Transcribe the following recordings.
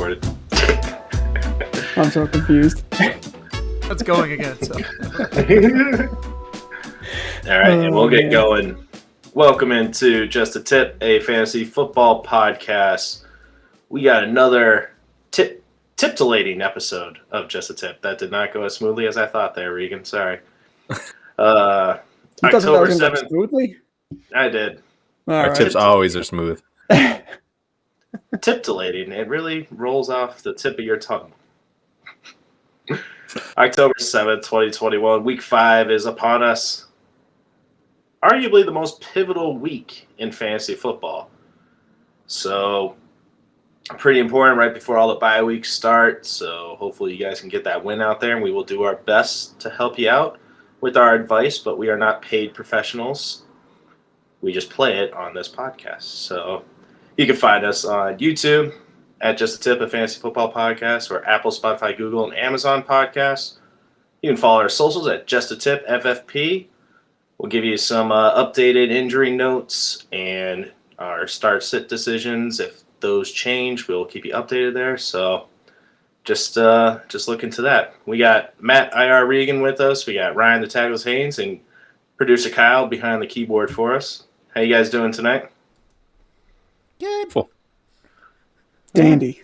recorded. I'm so confused. That's going again. So. All right, and we'll get going. Welcome into Just a Tip, a fantasy football podcast. We got another tip-to-lating episode of Just a Tip. That did not go as smoothly as I thought there, Regan. Sorry. October 7th. Smoothly? I did. Our tips always are smooth. Tip-to-lating. It really rolls off the tip of your tongue. October 7th, 2021. Week 5 is upon us. Arguably the most pivotal week in fantasy football. So, pretty important right before all the bye weeks start. So, hopefully you guys can get that win out there, and we will do our best to help you out with our advice, but we are not paid professionals. We just play it on this podcast. So, you can find us on YouTube at Just a Tip, a fantasy football podcast, or Apple, Spotify, Google, and Amazon podcasts. You can follow our socials at Just a Tip FFP. We'll give you some updated injury notes and our start-sit decisions. If those change, we'll keep you updated there. So just look into that. We got Matt IR Regan with us. We got Ryan the Tackles Haynes and producer Kyle behind the keyboard for us. How you guys doing tonight? Good. Dandy.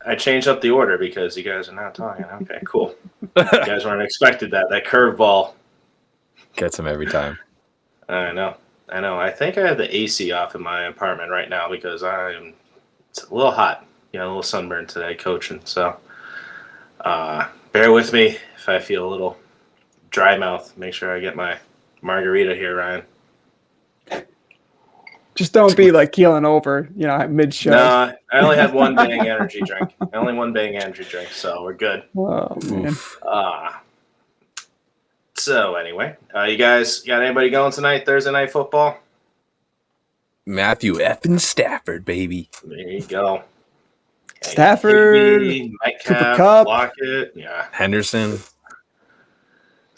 I changed up the order because you guys are not talking. Okay, cool. You guys weren't expected that curveball. Gets him every time. I know. I think I have the AC off in my apartment right now because it's a little hot. A little sunburned today coaching. So bear with me if I feel a little dry mouth. Make sure I get my margarita here, Ryan. Just don't be like keeling over, mid-show. No, I only had one Bang energy drink. So we're good. Oh, man. So anyway, you guys got anybody going tonight, Thursday night football? Matthew effing Stafford, baby. There you go. Stafford, Metcalf, Kupp, Lockett, yeah. Henderson.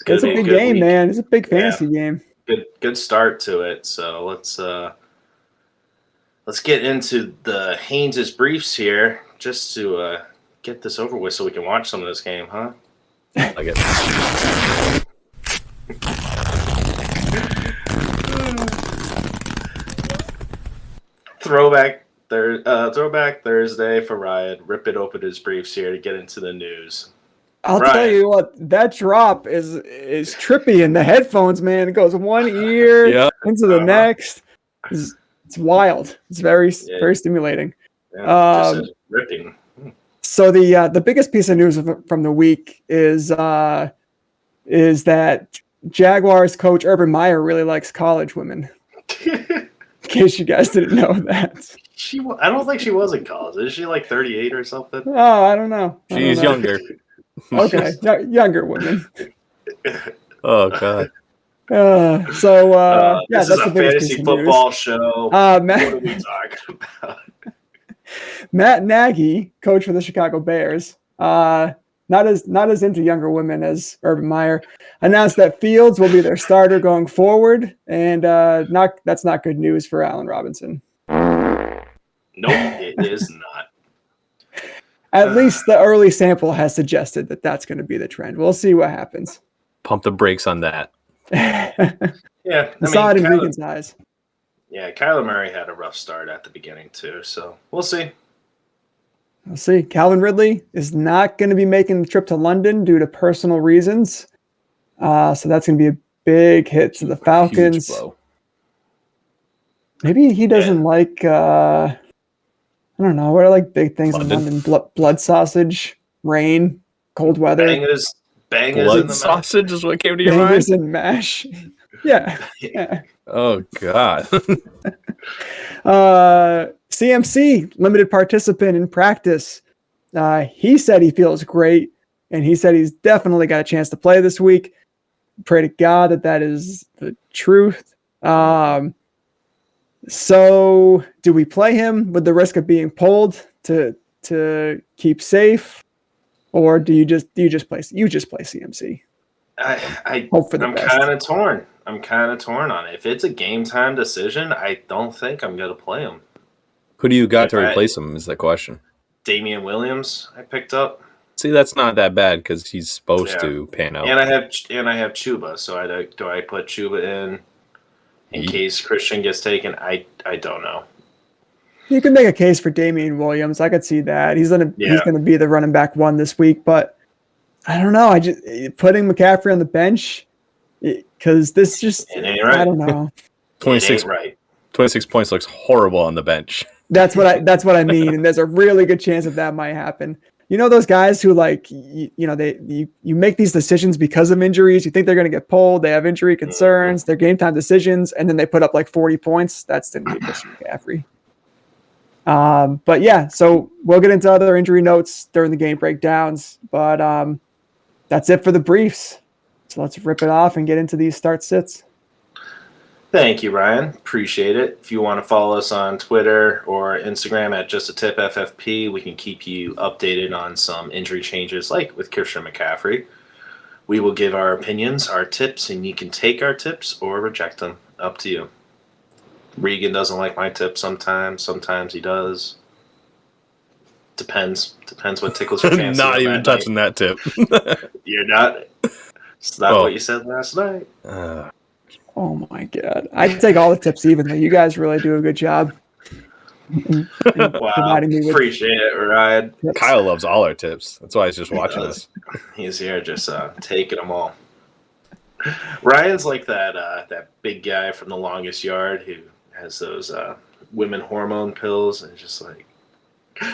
It's a big game, week. Man. It's a big fantasy game. Good start to it. So let's get into the Haynes' briefs here just to get this over with so we can watch some of this game, huh? I get it. Throwback Thursday for Ryan. Rip it open his briefs here to get into the news. I'll tell you what, that drop is trippy in the headphones, man. It goes one ear into the next. It's wild. It's very stimulating. Yeah, just ripping. So the biggest piece of news from the week is that Jaguars coach Urban Meyer really likes college women. In case you guys didn't know that. I don't think she was in college. Is she like 38 or something? Oh, I don't know. She's younger. Okay, younger women. Oh, God. This is a fantasy football show. What are we talking about? Matt Nagy, coach for the Chicago Bears, not as into younger women as Urban Meyer, announced that Fields will be their starter going forward, and that's not good news for Allen Robinson. Nope, it is not. At least the early sample has suggested that that's going to be the trend. We'll see what happens. Pump the brakes on that. Yeah, I saw it in Regan's eyes. Yeah, Kyler Murray had a rough start at the beginning too, so we'll see. We'll see. Calvin Ridley is not going to be making the trip to London due to personal reasons. So that's going to be a big hit to the Falcons. Huge blow. Maybe he doesn't like, I don't know, what are like big things in London? Blood sausage, rain, cold weather. Bangers blood in the sausage is what came to your bangers mind? and mash. Yeah. Oh, God. CMC, limited participant in practice. He said he feels great, and he said he's definitely got a chance to play this week. Pray to God that is the truth. So do we play him with the risk of being pulled to keep safe, or do you just play CMC? I'm best. kind of torn. I'm kind of torn on it. If it's a game time decision, I don't think I'm going to play him. Who do you got to replace him is the question. Damian Williams I picked up. See, that's not that bad because he's supposed to pan out. And I have Chuba, so do I put Chuba in case Christian gets taken? I don't know. You can make a case for Damian Williams. I could see that. He's gonna be the running back one this week, but I don't know. I just putting McCaffrey on the bench because this just it ain't right. I don't know. 26 right. 26 points looks horrible on the bench. That's what I mean, and there's a really good chance that might happen. You know those guys who you make these decisions because of injuries. You think they're going to get pulled. They have injury concerns. They're game time decisions, and then they put up like 40 points. That's going to be Christian McCaffrey. But yeah, so we'll get into other injury notes during the game breakdowns. But that's it for the briefs. So let's rip it off and get into these start sits. Thank you, Ryan. Appreciate it. If you want to follow us on Twitter or Instagram at JustATipFFP, we can keep you updated on some injury changes like with Christian McCaffrey. We will give our opinions, our tips, and you can take our tips or reject them. Up to you. Regan doesn't like my tips sometimes. Sometimes he does. Depends what tickles your fancy. Not even touching that tip. You're not. It's not what you said last night. Oh my God. I take all the tips evenly. You guys really do a good job. Wow. Appreciate it, Ryan. Tips. Kyle loves all our tips. That's why he's just watching us. He's here just taking them all. Ryan's like that big guy from The Longest Yard who has those women hormone pills and just like,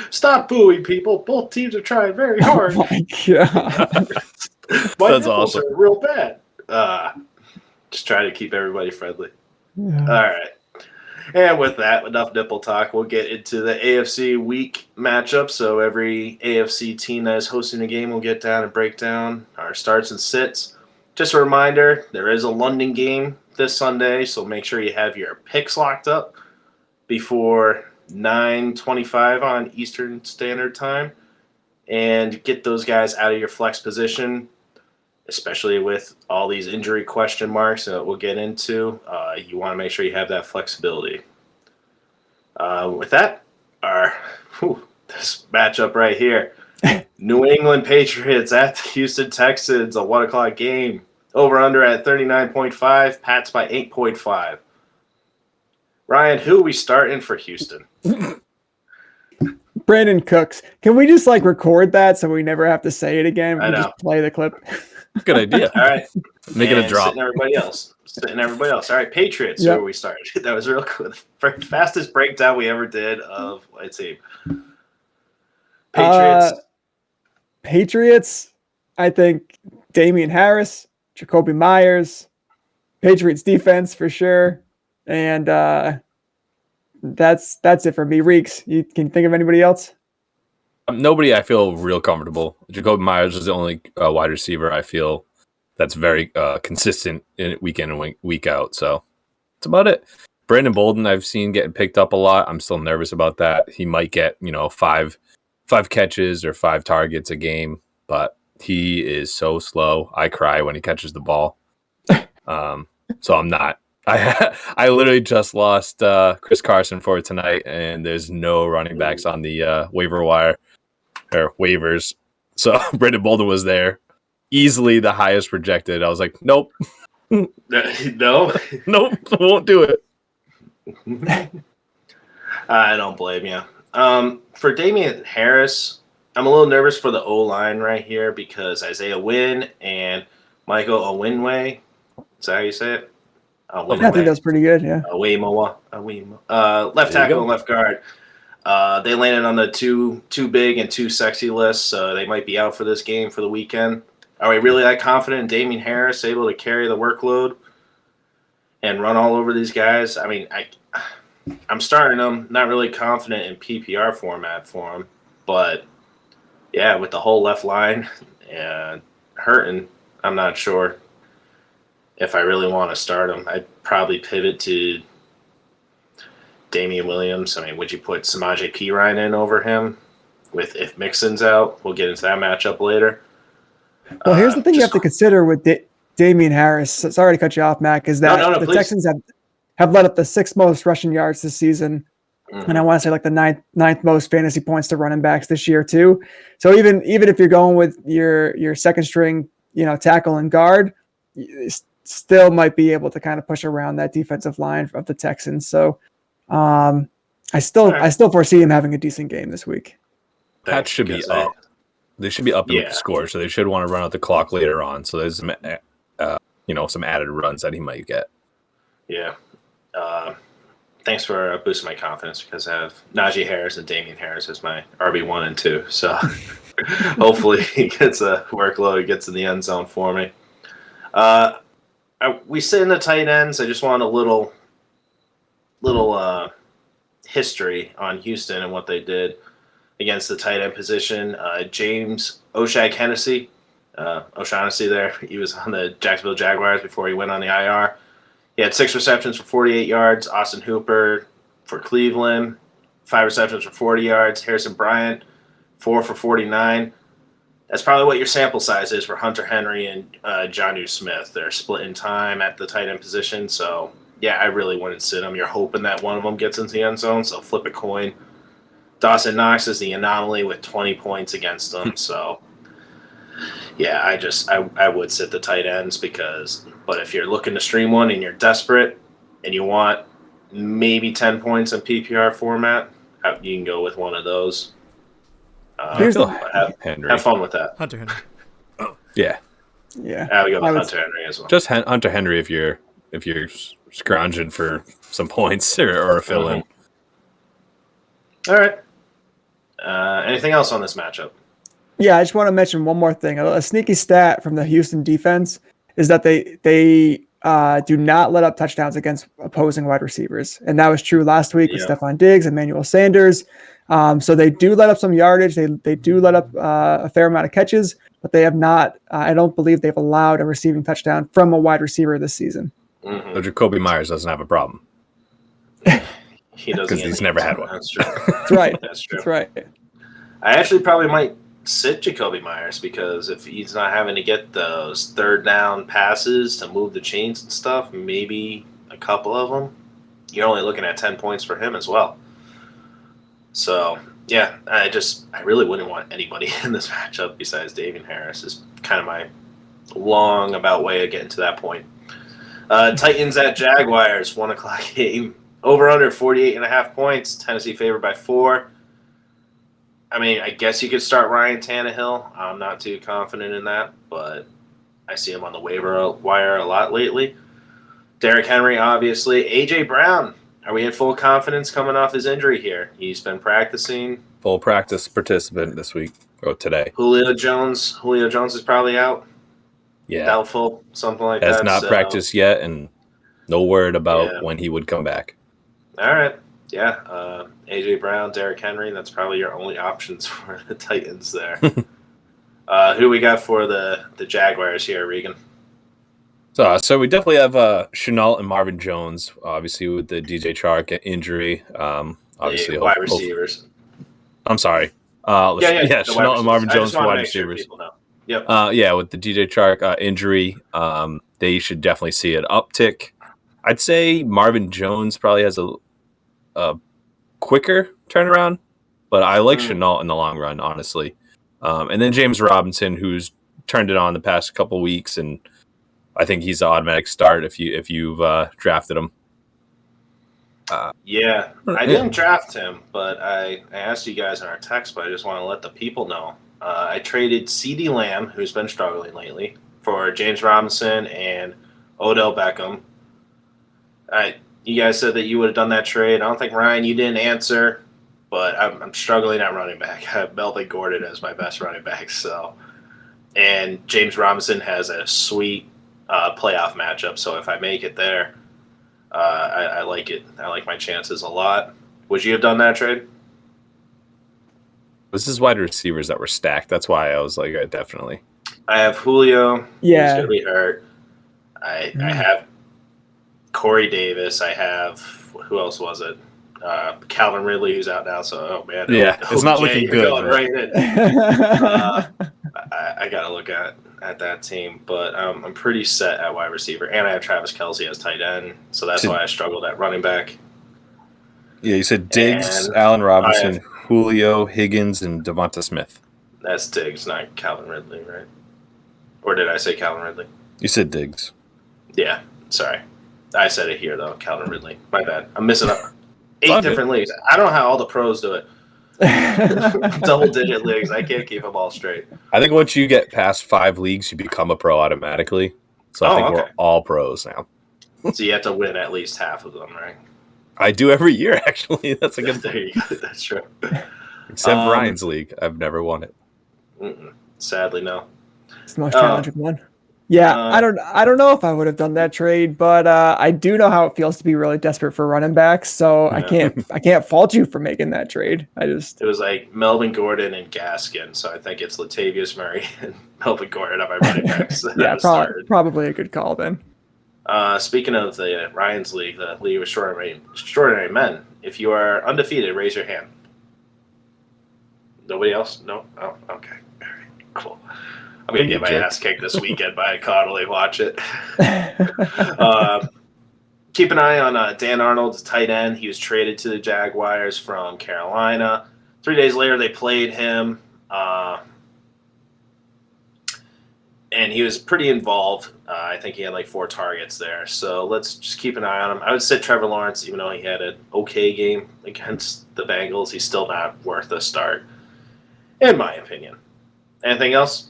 stop booing people. Both teams are trying very hard. Oh my God. My That's nipples awesome. are real bad. Just try to keep everybody friendly. Yeah. All right. And with that, enough nipple talk. We'll get into the AFC week matchup. So every AFC team that is hosting a game will get down and break down our starts and sits. Just a reminder, there is a London game this Sunday, so make sure you have your picks locked up before 9:25 on Eastern Standard Time and get those guys out of your flex position, especially with all these injury question marks that we'll get into. You want to make sure you have that flexibility. With that, this matchup right here. New England Patriots at the Houston Texans, a 1 o'clock game. Over under at 39.5, Pats by 8.5. Ryan, who are we starting for Houston? Brandon Cooks. Can we just record that so we never have to say it again? I know. Just play the clip. Good idea. All right. Make it a drop. Sitting everybody else. All right, Patriots, Yep. who are we starting? That was real cool. The fastest breakdown we ever did of, let's see. Patriots, I think Damian Harris, Jacoby Myers, Patriots defense for sure. And that's it for me. Reeks, you can think of anybody else? Nobody I feel real comfortable. Jacoby Myers is the only wide receiver I feel that's very consistent in week in and week out. So that's about it. Brandon Bolden I've seen getting picked up a lot. I'm still nervous about that. He might get, five catches or 5 targets a game, but he is so slow. I cry when he catches the ball. So I'm not. I literally just lost Chris Carson for tonight, and there's no running backs on the waiver wire or waivers. So Brandon Bolden was there, easily the highest projected. I was like, nope, No? nope, won't do it. I don't blame you. For Damian Harris, I'm a little nervous for the O-line right here because Isaiah Wynn and Michael Onwinwe, is that how you say it? I think that's pretty good, yeah. Left tackle and left guard. They landed on the too big and too sexy list, so they might be out for this game for the weekend. Are we really that confident in Damian Harris able to carry the workload and run all over these guys? I mean, I'm starting him, not really confident in PPR format for him, but yeah, with the whole left line and hurting, I'm not sure if I really want to start him. I'd probably pivot to Damian Williams. I mean, would you put Samaje Perine in over him if Mixon's out? We'll get into that matchup later. Well, here's the thing you have to consider with Damian Harris. Sorry to cut you off, Mac, is that the please. Texans have let up the 6th most rushing yards this season. And I want to say like the ninth most fantasy points to running backs this year too. So even if you're going with your second string, tackle and guard, you still might be able to kind of push around that defensive line of the Texans. So I still foresee him having a decent game this week. Pats should be up. They should be up in the score, so they should want to run out the clock later on. So there's some, some added runs that he might get. Yeah. Thanks for boosting my confidence because I have Najee Harris and Damian Harris as my RB1 and 2. So hopefully he gets a workload, gets in the end zone for me. We sit in the tight ends. I just want a little history on Houston and what they did against the tight end position. James O'Shaughnessy there. He was on the Jacksonville Jaguars before he went on the IR. He had 6 receptions for 48 yards. Austin Hooper for Cleveland, 5 receptions for 40 yards. Harrison Bryant, 4 for 49. That's probably what your sample size is for Hunter Henry and Jonnu Smith. They're split in time at the tight end position. So, yeah, I really wouldn't sit them. You're hoping that one of them gets into the end zone, so flip a coin. Dawson Knox is the anomaly with 20 points against them. So, yeah, I would sit the tight ends but if you're looking to stream one and you're desperate and you want maybe 10 points in PPR format, you can go with one of those. Have fun with that. Hunter Henry. Yeah. Yeah. I would go with Hunter Henry as well. Just Hunter Henry if you're scrounging for some points or a fill in. All right. Anything else on this matchup? Yeah, I just want to mention one more thing. A sneaky stat from the Houston defense is that they do not let up touchdowns against opposing wide receivers. And that was true last week with Stephon Diggs and Emmanuel Sanders. So they do let up some yardage. They do let up a fair amount of catches, but they have not, I don't believe they've allowed a receiving touchdown from a wide receiver this season. So Jacoby Myers doesn't have a problem. He doesn't. Because he's never had one. That's true. That's right. That's true. That's right. I actually probably might sit Jacoby Myers because if he's not having to get those third down passes to move the chains and stuff, maybe a couple of them, you're only looking at 10 points for him as well. So, yeah, I really wouldn't want anybody in this matchup besides Damian Harris is kind of my long about way of getting to that point. Titans at Jaguars, 1 o'clock game. Over under 48.5 points. Tennessee favored by 4. I mean, I guess you could start Ryan Tannehill. I'm not too confident in that, but I see him on the waiver wire a lot lately. Derrick Henry, obviously. A.J. Brown, are we in full confidence coming off his injury here? He's been practicing. Full practice participant this week or today. Julio Jones is probably out. Yeah. Doubtful, something like that. Has not practiced yet, and no word about when he would come back. All right. Yeah. A.J. Brown, Derrick Henry, that's probably your only options for the Titans there. Who we got for the Jaguars here, Regan? So we definitely have Shenault and Marvin Jones, obviously with the DJ Chark injury. Obviously, wide receivers. I'm sorry. Shenault and Marvin Jones for wide receivers. Sure yep. With the DJ Chark injury, they should definitely see an uptick. I'd say Marvin Jones probably has a quicker turnaround, but I like Shenault in the long run, honestly. And then James Robinson, who's turned it on the past couple weeks, and I think he's an automatic start if you've drafted him. I didn't draft him, but I asked you guys in our text, but I just want to let the people know. I traded CeeDee Lamb, who's been struggling lately, for James Robinson and Odell Beckham. You guys said that you would have done that trade. I don't think, Ryan, you didn't answer, but I'm struggling at running back. I have Melvin Gordon as my best running back. And James Robinson has a sweet playoff matchup. So if I make it there, I like it. I like my chances a lot. Would you have done that trade? This is wide receivers that were stacked. That's why I was like, definitely. I have Julio. Yeah. Who's going to be hurt. I have Corey Davis. I have, who else was it? Calvin Ridley, who's out now. So, oh man, it's not looking good. Right in. I got to look at that team, but I'm pretty set at wide receiver, and I have Travis Kelce as tight end, so that's why I struggled at running back. Yeah, you said Diggs, And Allen Robinson, Julio, Higgins, and Devonta Smith. that's Diggs, not Calvin Ridley, right? Or did I say Calvin Ridley? You said Diggs. Yeah, sorry. I said it here, though, Calvin Ridley. My bad. I'm missing up 8 all different leagues. I don't know how all the pros do it. Double-digit leagues. I can't keep them all straight. I think once you get past 5 leagues, you become a pro automatically. So I think we're all pros now. So you have to win at least half of them, right? I do every year, actually. That's a good There you go. That's true. Except Ryan's league. I've never won it. Sadly, no. It's the most challenging one. Yeah, I don't know if I would have done that trade, but I do know how it feels to be really desperate for running backs. So I can't fault you for making that trade. It was like Melvin Gordon and Gaskin, so I think it's Latavius Murray and Melvin Gordon on my running backs. Yeah, probably a good call then. Speaking of the Ryan's league, the league of extraordinary men, if you are undefeated, raise your hand. Nobody else? No? Oh, okay. All right, cool. I'm going to get my ass kicked this weekend by Connolly. Watch it. Keep an eye on Dan Arnold, tight end. He was traded to the Jaguars from Carolina. 3 days later, they played him. And he was pretty involved. I think he had like 4 targets there. So let's just keep an eye on him. I would say Trevor Lawrence, even though he had an okay game against the Bengals, he's still not worth a start, in my opinion. Anything else?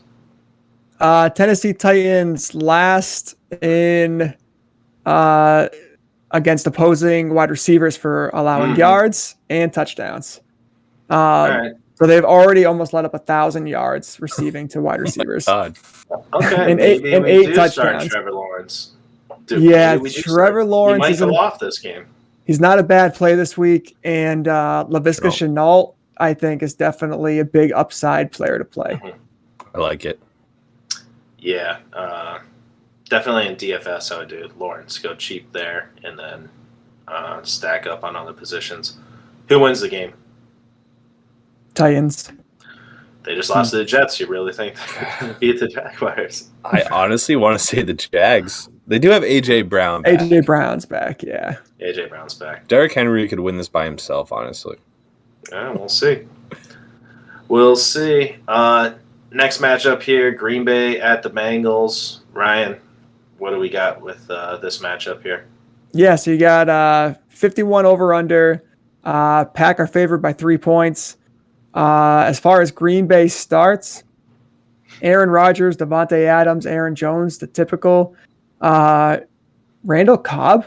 Tennessee Titans last in against opposing wide receivers for allowing yards and touchdowns. All right. So they've already almost let up 1,000 yards receiving to wide receivers. God. Okay, and maybe eight do touchdowns. Start Trevor Lawrence. Dude, yeah, Trevor Lawrence he might go off this game. He's not a bad play this week, and Laviska Shenault, I think, is definitely a big upside player to play. I like it. Yeah, definitely in DFS, I would do Lawrence. Go cheap there, and then stack up on other positions. Who wins the game? Titans. They just lost to the Jets. You really think they're going to beat the Jaguars? I honestly want to say the Jags. They do have A.J. Brown back. A.J. Brown's back, yeah. A.J. Brown's back. Derrick Henry could win this by himself, honestly. Yeah, we'll see. We'll see. Next matchup here, Green Bay at the Bengals. Ryan, what do we got with this matchup here? Yeah, so you got 51 over-under. Pack are favored by 3 points. As far as Green Bay starts, Aaron Rodgers, Devontae Adams, Aaron Jones, the typical. Randall Cobb.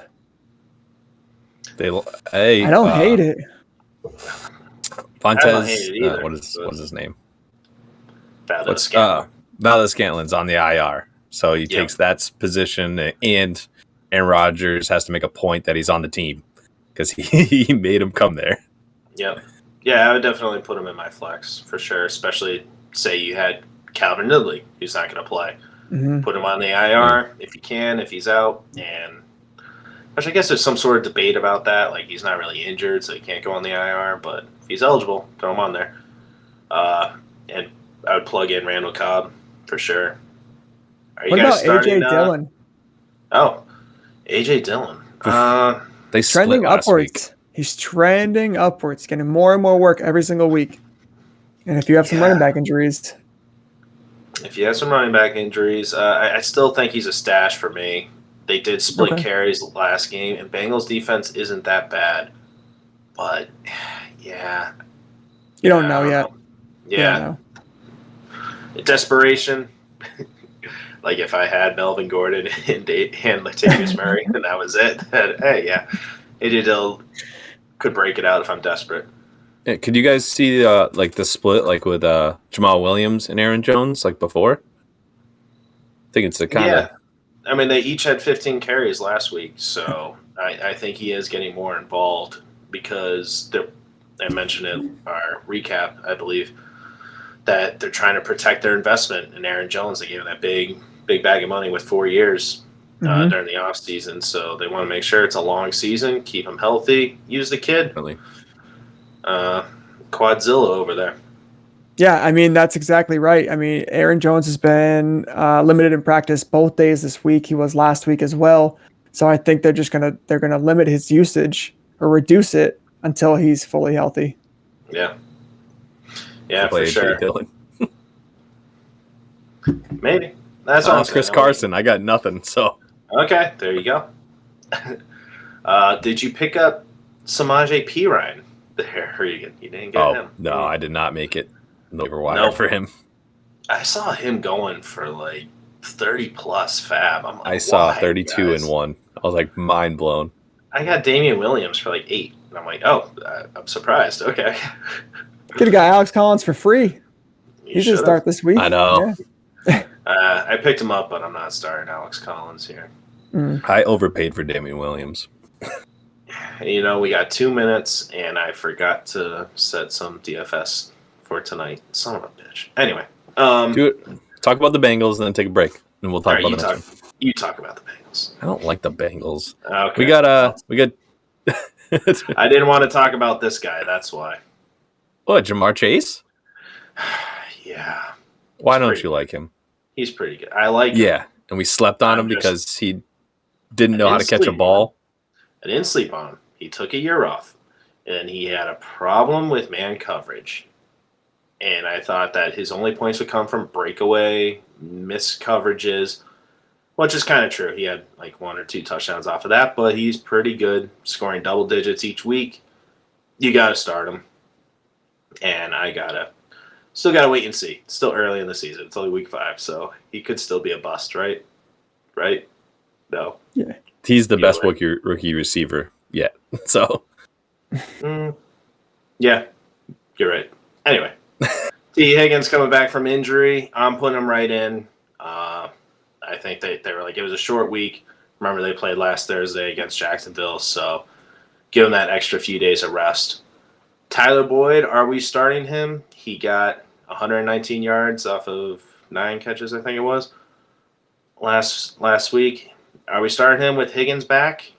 I don't hate it. Fontez, what is his name? Valdez-Scantlin's on the IR, so he takes that position, and Aaron Rodgers has to make a point that he's on the team because he made him come there. Yep. Yeah, I would definitely put him in my flex for sure, especially say you had Calvin Ridley, who's not going to play. Mm-hmm. Put him on the IR if you can, if he's out. Which I guess there's some sort of debate about that. Like, he's not really injured, so he can't go on the IR. But if he's eligible, throw him on there. And I would plug in Randall Cobb for sure. What about A.J. Dillon? A.J. Dillon. They trending upwards. He's trending upwards, getting more and more work every single week. And if you have some running back injuries. I still think he's a stash for me. They did split carries last game, and Bengals defense isn't that bad. But, yeah. You don't know yet. Yeah. Desperation. Like, if I had Melvin Gordon and Latavius Murray, and that was it, hey, yeah. AJ Dillon could break it out if I'm desperate. Yeah, could you guys see the split with Jamal Williams and Aaron Jones before? I think it's the kind of. I mean, they each had 15 carries last week, so I think he is getting more involved because I mentioned in our recap, I believe, that they're trying to protect their investment in Aaron Jones. They gave him that big bag of money with 4 years during the offseason, so they want to make sure it's a long season, keep him healthy, use the kid. Really? Quadzilla over there. Yeah, I mean, that's exactly right. I mean, Aaron Jones has been limited in practice both days this week. He was last week as well. So I think they're gonna limit his usage or reduce it until he's fully healthy. Yeah. Yeah, To play for sure. AJ Dillon. Maybe. That's what I'm Chris saying. Carson. I got nothing. So Okay, there you go. Did you pick up Samaje Perine there? Or you didn't get him? No, I did not make it. No wire Nope. for him. I saw him going for like 30 plus fab. I'm like, I saw why, 32 guys? and 1. I was like mind blown. I got Damian Williams for like 8. And I'm like, oh, I'm surprised. Okay. Could have got Alex Collins for free. You He should should've. start this week. I know. Yeah. I picked him up, but I'm not starting Alex Collins here. I overpaid for Damian Williams. You know, we got 2 minutes, and I forgot to set some DFS for tonight. Son of a bitch. Anyway. Talk about the Bengals and then take a break, and we'll talk Right, about the next one. you talk about the Bengals. I don't like the Bengals. Okay. We got. I didn't want to talk about this guy. That's why. What, Jamar Chase? Yeah. Why don't pretty you like him? He's pretty good. I like him. Yeah, and we slept on him because he didn't know how to catch a ball. I didn't sleep on him. He took a year off, and he had a problem with man coverage. And I thought that his only points would come from breakaway, missed coverages, which is kind of true. He had like 1 or 2 touchdowns off of that, but he's pretty good, scoring double digits each week. You got to start him. And still got to wait and see. It's still early in the season. It's only week 5, so he could still be a bust, right? Right? No. Yeah. He's the best rookie receiver yet. So. Yeah, you're right. Anyway. T. Higgins coming back from injury. I'm putting him right in. I think they were like, it was a short week. Remember, they played last Thursday against Jacksonville, so give him that extra few days of rest. Tyler Boyd, are we starting him? He got 119 yards off of 9 catches, I think it was, last week. Are we starting him with Higgins back?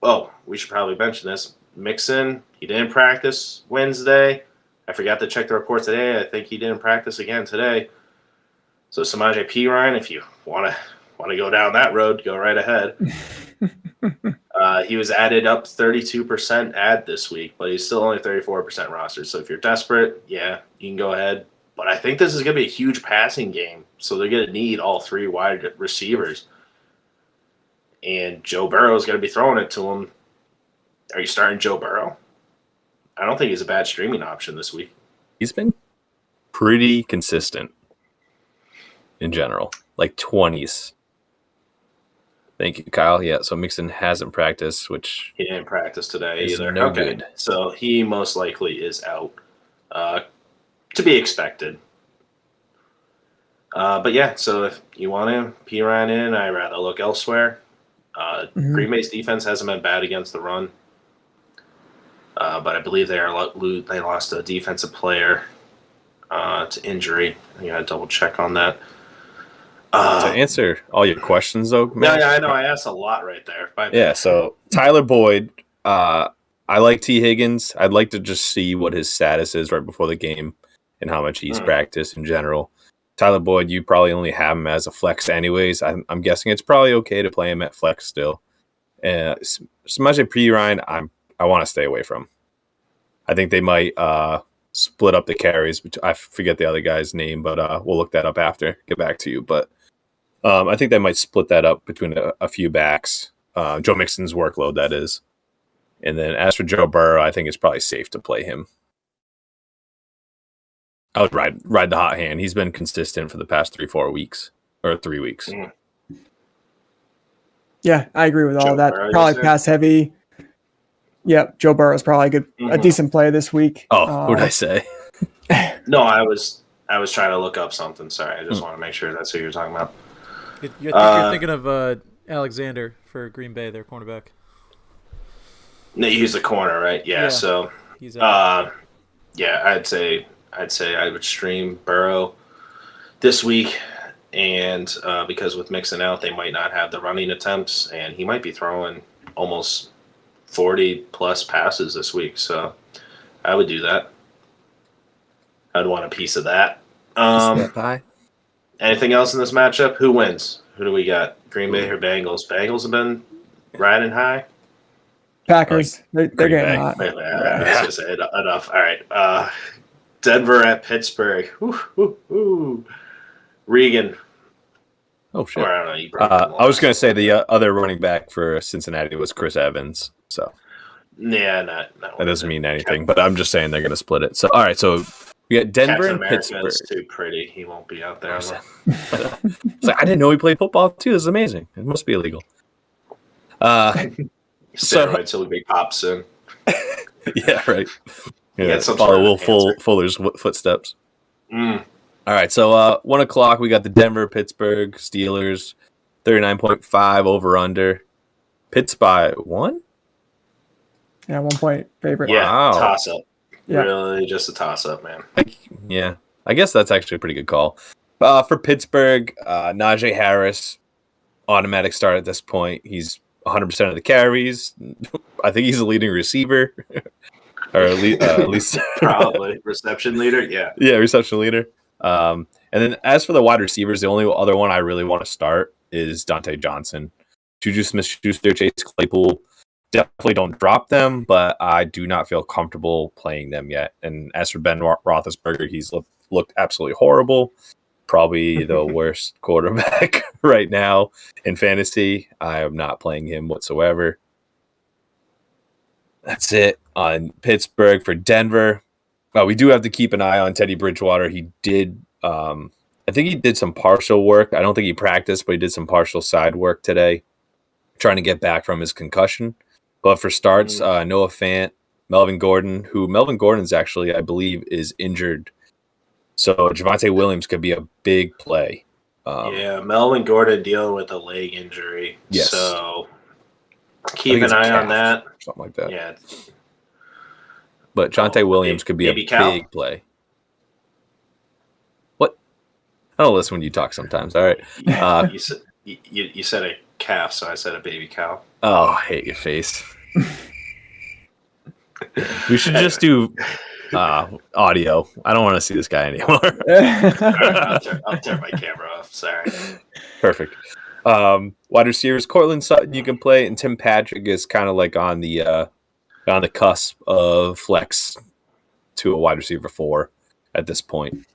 Oh, we should probably mention this. Mixon, he didn't practice Wednesday. I forgot to check the report today. I think he didn't practice again today. So Samaje Perine, if you want to go down that road, go right ahead. He was added up 32% add this week, but he's still only 34% roster. So if you're desperate, yeah, you can go ahead. But I think this is going to be a huge passing game, so they're going to need all 3 wide receivers. And Joe Burrow is going to be throwing it to him. Are you starting Joe Burrow? I don't think he's a bad streaming option this week. He's been pretty consistent in general, like 20s. Thank you, Kyle. Yeah, so Mixon hasn't practiced, which he didn't practice today either. No good. So he most likely is out, to be expected. But yeah, so if you want to Perine in, I'd rather look elsewhere. Green Bay's defense hasn't been bad against the run. But I believe they lost a defensive player to injury. I got to double check on that. To answer all your questions, though, Matt, yeah, I know I asked a lot right there. Yeah, so Tyler Boyd, I like T. Higgins. I'd like to just see what his status is right before the game and how much he's practiced in general. Tyler Boyd, you probably only have him as a flex anyways. I'm guessing it's probably okay to play him at flex still. Samaje Perine, I want to stay away from. I think they might split up the carries. I forget the other guy's name, but we'll look that up after. Get back to you. But I think they might split that up between a few backs. Joe Mixon's workload, that is. And then as for Joe Burrow, I think it's probably safe to play him. I would ride the hot hand. He's been consistent for the past 3 weeks. Yeah, I agree with all Joe that. Burrow, probably pass heavy. Yep, Joe Burrow is probably a decent play this week. Oh, what did I say? No, I was trying to look up something. Sorry, I just want to make sure that's who you're talking about. I think you're thinking of Alexander for Green Bay, their cornerback. No, he's the corner, right? Yeah. So, he's yeah, I'd say I would stream Burrow this week, and because with Mixon out, they might not have the running attempts, and he might be throwing almost 40 plus passes this week. So, I would do that. I'd want a piece of that. Anything else in this matchup? Who wins? Who do we got? Green Bay or Bengals? Bengals have been riding high. Packers. They're Green getting Bay. hot. Wait, I was gonna say enough. All right, Denver at Pittsburgh. Ooh. Regan. Oh shit! Or, I don't know. You brought him I was going to last. say the other running back for Cincinnati was Chris Evans. So Yeah, not that doesn't mean anything. But I'm just saying they're going to split it. So all right, so we got Denver Captain and America Pittsburgh. is too pretty. He won't be out there. It's like I didn't know he played football too. This is amazing. It must be illegal. Steroids till we pop soon. Yeah, right. Yeah, some follow sort of Will Fuller's footsteps. Mm. All right, so 1:00 we got the Denver Pittsburgh Steelers, 39.5 over under. Pitts by 1. Yeah, 1 point favorite. Yeah, Wow. toss up. Yeah. Really, just a toss up, man. Yeah, I guess that's actually a pretty good call. For Pittsburgh, Najee Harris, automatic start at this point. He's 100% of the carries. I think he's the leading receiver, or at least Probably reception leader. Yeah. Yeah, reception leader. And then as for the wide receivers, the only other one I really want to start is Dante Johnson. Juju Smith-Schuster, Chase Claypool. Definitely don't drop them, but I do not feel comfortable playing them yet. And as for Ben Roethlisberger, he's looked absolutely horrible. Probably the worst quarterback right now in fantasy. I am not playing him whatsoever. That's it on Pittsburgh. For Denver, we do have to keep an eye on Teddy Bridgewater. He did, I think he did some partial work. I don't think he practiced, but he did some partial side work today, trying to get back from his concussion. But for starts, Noah Fant, Melvin Gordon's actually, I believe, is injured. So Javonte Williams could be a big play. Yeah, Melvin Gordon dealing with a leg injury. Yes. So keep an eye on that. Something like that. Yeah. But Javonte Williams could be a big play. What? I don't listen when you talk sometimes. All right. You said a calf, so I said a baby cow. Oh, I hate your face. We should just do audio. I don't want to see this guy anymore. I'll turn my camera off. Sorry. Perfect. Wide receivers, Cortland Sutton you can play, and Tim Patrick is kind of like on the cusp of flex to a wide receiver 4 at this point.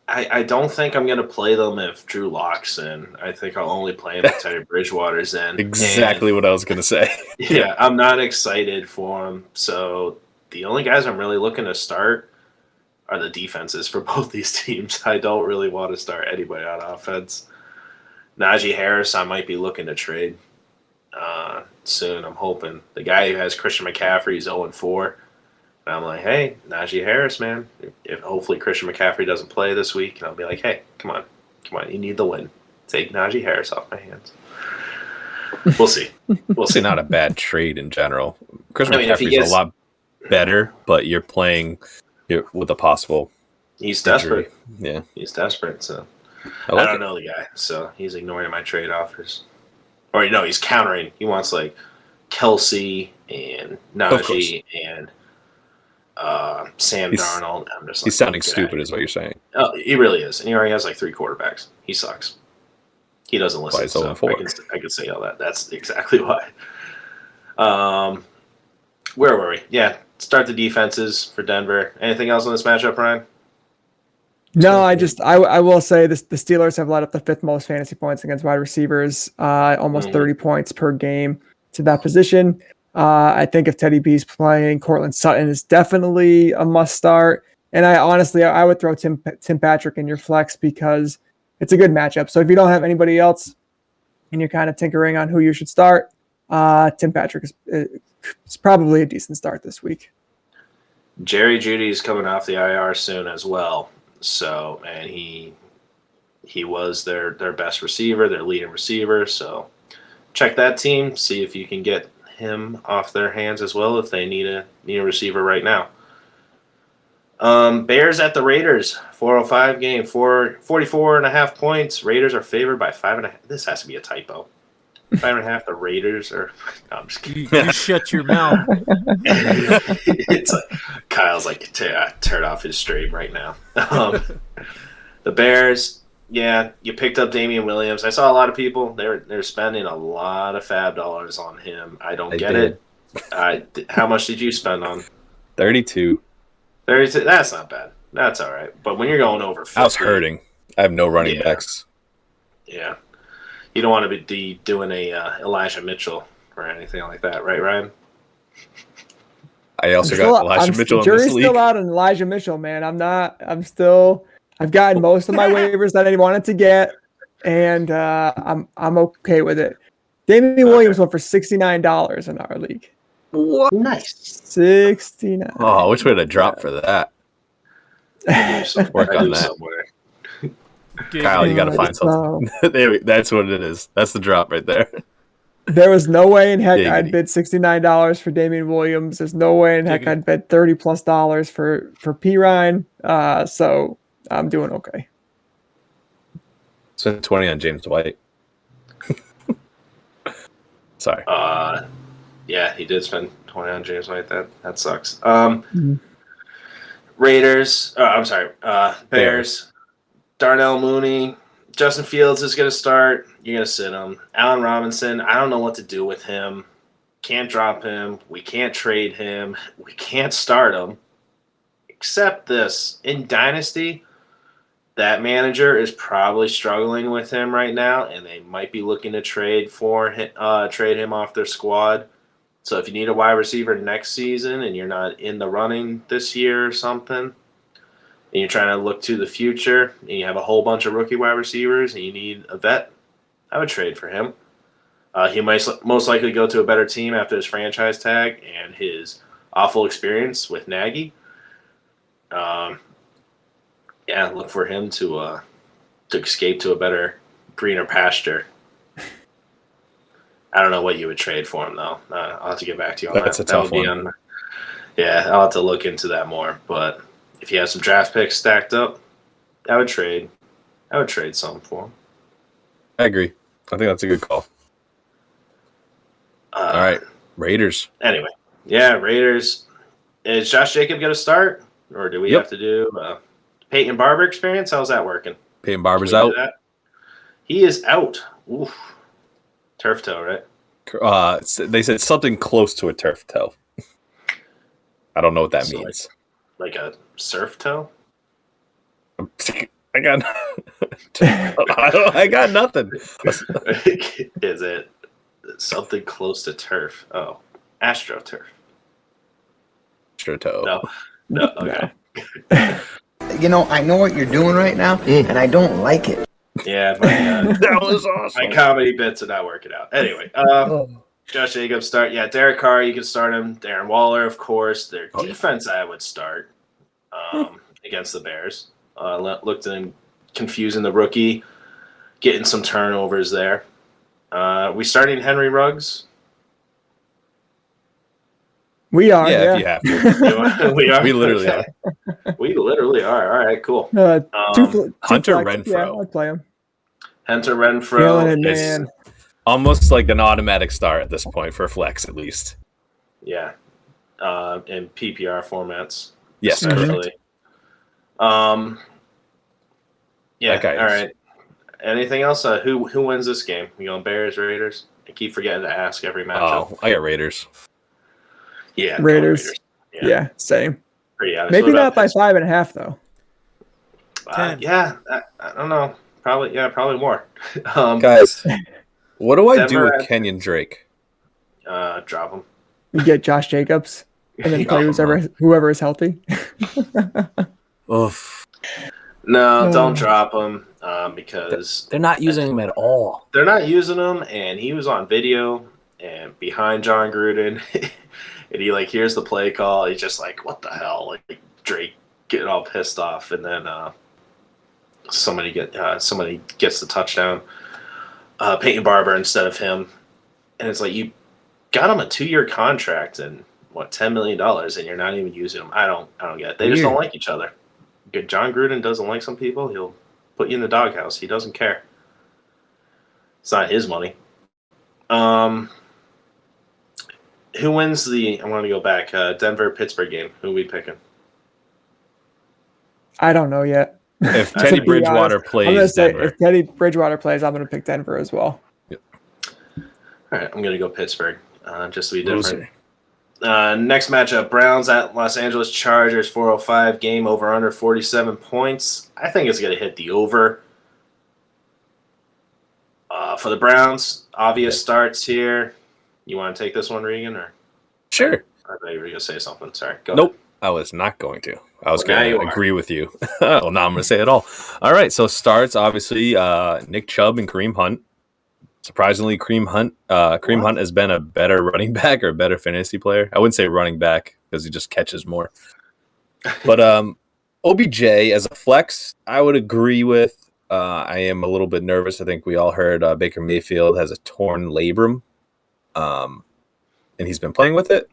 I don't think I'm going to play them if Drew Lock's in. I think I'll only play him if Teddy Bridgewater's in. Exactly what I was going to say. Yeah, I'm not excited for him. So the only guys I'm really looking to start are the defenses for both these teams. I don't really want to start anybody on offense. Najee Harris, I might be looking to trade soon. I'm hoping. The guy who has Christian McCaffrey is 0-4. And I'm like, hey, Najee Harris, man. If hopefully Christian McCaffrey doesn't play this week, and I'll be like, hey, come on, you need the win. Take Najee Harris off my hands. We'll see. We'll see. Not a bad trade in general. Christian McCaffrey's gets a lot better, but you're playing with a possible. He's injury. desperate. Yeah, he's desperate. So I don't know the guy. So he's ignoring my trade offers, or no, he's countering. He wants like Kelsey and Najee and Sam Darnold. I'm just like, he's sounding stupid, is what you're saying. Oh, he really is, and he already has like 3 quarterbacks. He sucks. He doesn't listen. So I can say all that. That's exactly why. Where were we? Yeah, start the defenses for Denver. Anything else on this matchup, Ryan? No, I will say this: the Steelers have led up the 5th most fantasy points against wide receivers, almost 30 points per game to that position. I think if Teddy B's playing, Cortland Sutton is definitely a must start. And I would throw Tim Patrick in your flex because it's a good matchup. So if you don't have anybody else and you're kind of tinkering on who you should start, Tim Patrick is probably a decent start this week. Jerry Jeudy's coming off the IR soon as well. So, and he was their best receiver, their leading receiver. So check that team, see if you can get him off their hands as well if they need a receiver right now. Bears at the Raiders, 405 game, 44.5 points. Raiders are favored by 5.5. This has to be a typo. 5.5. The Raiders are. No, I'm just kidding. You shut your mouth. It's like Kyle's like turn off his stream right now. The Bears Yeah, you picked up Damian Williams. I saw a lot of people. They're spending a lot of fab dollars on him. I don't get it. How much did you spend on 32. 32? That's not bad. That's all right. But when you're going over 50, I was hurting. I have no running backs. Yeah, you don't want to be doing a Elijah Mitchell or anything like that, right, Ryan? I also got Elijah Mitchell in this jury's league. still out on Elijah Mitchell, man. I've gotten most of my waivers that I wanted to get, and I'm okay with it. Damian Williams went for $69 in our league. What? Nice. 69. Oh, which way to drop for that? Work on that. Somewhere. Kyle, you got to find something. That's what it is. That's the drop right there. There was no way in heck I'd bid $69 for Damian Williams. There's no way in heck I'd bid $30+ for P. Ryan. So I'm doing okay. Spent 20 on James White. Sorry. Yeah, he did spend 20 on James White. That sucks. Raiders. Bears. Darnell Mooney. Justin Fields is going to start. You're going to sit him. Allen Robinson, I don't know what to do with him. Can't drop him. We can't trade him. We can't start him. Except this. In Dynasty, that manager is probably struggling with him right now, and they might be looking to trade him off their squad. So if you need a wide receiver next season and you're not in the running this year or something, and you're trying to look to the future, and you have a whole bunch of rookie wide receivers, and you need a vet, I would trade for him. He might most likely go to a better team after his franchise tag and his awful experience with Nagy. Look for him to escape to a better, greener pasture. I don't know what you would trade for him, though. I'll have to get back to you on that. That's a tough one. I'll have to look into that more, but if you have some draft picks stacked up, I would trade some for him. I agree. I think that's a good call. All right, Raiders. Anyway, Raiders. Is Josh Jacobs going to start, or do we have to do Peyton Barber experience? How's that working? Peyton Barber's out. He is out. Oof. Turf toe, right? They said something close to a turf toe. I don't know what that means. Like a surf toe? I got nothing. Is it something close to turf? Oh, AstroTurf. AstroTurf. No. Okay. I know what you're doing right now, and I don't like it. Yeah, that was awesome. My comedy bits are not working out. Anyway, Josh Jacobs start. Yeah, Derek Carr, you can start him. Darren Waller, of course. Their defense, I would start against the Bears. Looked at him confusing the rookie, getting some turnovers there. We starting Henry Ruggs? We are. Yeah, if you have to. We are. We literally are. We literally are. All right, cool. Hunter Renfro. Yeah, I'll play him. Hunter Renfro man. Almost like an automatic start at this point for flex, at least. Yeah. In PPR formats. Yes, especially. Yeah. Okay. All right. Anything else? Who wins this game? We going Bears, Raiders? I keep forgetting to ask every matchup. Oh, I got Raiders. Yeah, Raiders. Yeah, same. Pretty honest. Maybe not by 5.5 though. 10. I don't know. Probably more. Guys, what do I do Denver with Kenyon Drake? Drop him. You get Josh Jacobs and then play whoever is healthy. Oof. No, don't drop him because they're not using him at all. They're not using him, and he was on video and behind John Gruden, and he here's the play call. He's just like, what the hell? Like Drake getting all pissed off, and then somebody gets the touchdown. Peyton Barber instead of him, and it's like you got him a 2-year contract and $10 million, and you're not even using him. I don't get it. They just don't like each other. John Gruden doesn't like some people. He'll put you in the doghouse. He doesn't care. It's not his money. Who wins the? I want to go back. Denver Pittsburgh game. Who are we picking? I don't know yet. If To Teddy be Bridgewater honest, I'm gonna plays say Denver, if Teddy Bridgewater plays, I'm gonna pick Denver as well. All right, I'm going to go Pittsburgh just to be different. loser. Next matchup, Browns at Los Angeles Chargers, 405 game over under 47 points. I think it's going to hit the over. For the Browns, obvious starts here. You want to take this one, Regan? Or Sure. I thought you were going to say something. Sorry. Go Nope. I was not going to. I was Well, now going you to are. agree with you. Well, now I'm going to say it all. All right. So starts, obviously, Nick Chubb and Kareem Hunt. Surprisingly, Kareem Hunt has been a better running back or a better fantasy player. I wouldn't say running back because he just catches more. But OBJ as a flex, I would agree with. I am a little bit nervous. I think we all heard Baker Mayfield has a torn labrum, and he's been playing with it.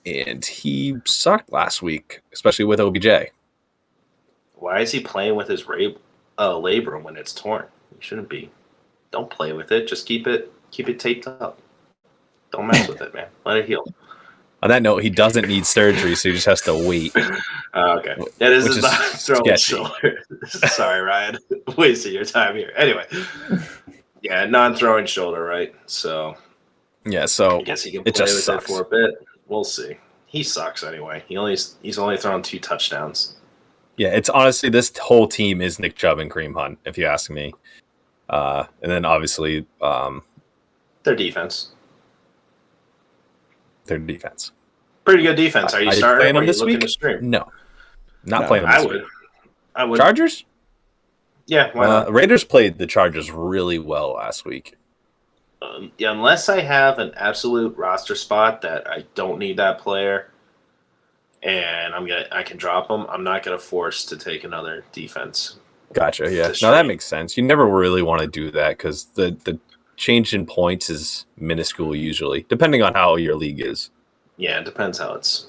And he sucked last week, especially with OBJ. Why is he playing with his labrum when it's torn? He shouldn't be. Don't play with it. Just keep it taped up. Don't mess with it, man. Let it heal. On that note, he doesn't need surgery, so he just has to wait. Okay. That is Which is not throwing sketchy. shoulder. Sorry, Ryan. Wasting your time here. Anyway. Yeah, non-throwing shoulder, right? So Yeah, so I guess he can it play just with sucks. it for a bit. We'll see. He sucks anyway. He's only thrown 2 touchdowns. Yeah, it's honestly this whole team is Nick Chubb and Kareem Hunt, if you ask me. And then obviously Their defense. their defense. Pretty good defense. Are you starting playing or are them you this looking week? to stream? No, not No, playing them I this would. week. I would. Chargers? Yeah, why not? Raiders played the Chargers really well last week. Yeah, unless I have an absolute roster spot that I don't need that player, and I can drop them. I'm not gonna force to take another defense. Gotcha. Yeah, To no, that stream. makes sense. You never really want to do that because the change in points is minuscule usually, depending on how your league is. Yeah, it depends how its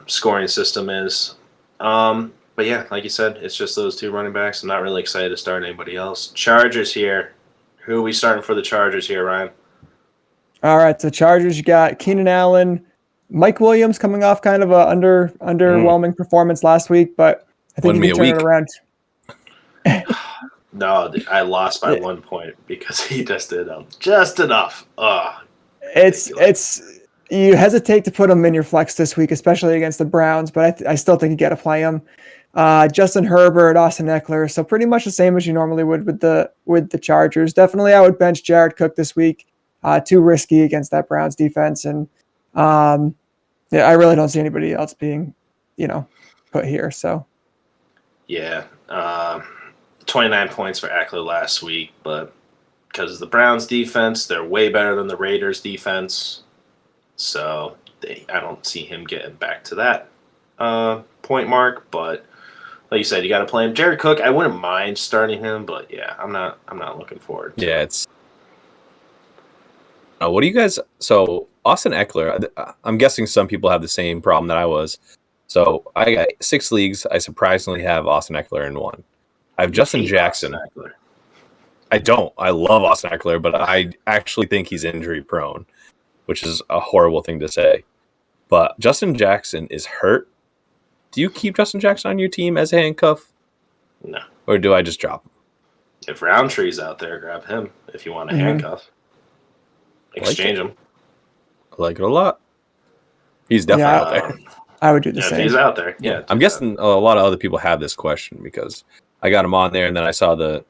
scoring system is. But yeah, like you said, it's just those 2 running backs. I'm not really excited to start anybody else. Chargers here. Who are we starting for the Chargers here, Ryan? All right, so Chargers, you got Keenan Allen, Mike Williams coming off kind of a underwhelming performance last week, but I think Won he me can a turn it week. around. No, I lost by 1 point because he just did just enough. It's you hesitate to put him in your flex this week, especially against the Browns, but I still think you got to play him. Justin Herbert, Austin Eckler, so pretty much the same as you normally would with the Chargers. Definitely, I would bench Jared Cook this week. Too risky against that Browns defense, and I really don't see anybody else being, put here. So Yeah, 29 points for Eckler last week, but because of the Browns defense, they're way better than the Raiders defense. So I don't see him getting back to that point mark. But like you said, you got to play him. Jared Cook, I wouldn't mind starting him, but yeah, I'm not looking forward to Yeah, it. it's. What do you guys? So Austin Eckler, I'm guessing some people have the same problem that I was. So I got 6 leagues. I surprisingly have Austin Eckler in 1. I have Justin Hate Jackson. Austin Eckler. I don't. I love Austin Eckler, but I actually think he's injury prone, which is a horrible thing to say. But Justin Jackson is hurt. Do you keep Justin Jackson on your team as a handcuff? No. Or do I just drop him? If Roundtree's out there, grab him if you want a handcuff. Exchange him. I like it a lot. He's definitely out there. I would do the If same. he's out there, yeah. I'm guessing a lot of other people have this question because I got him on there and then I saw the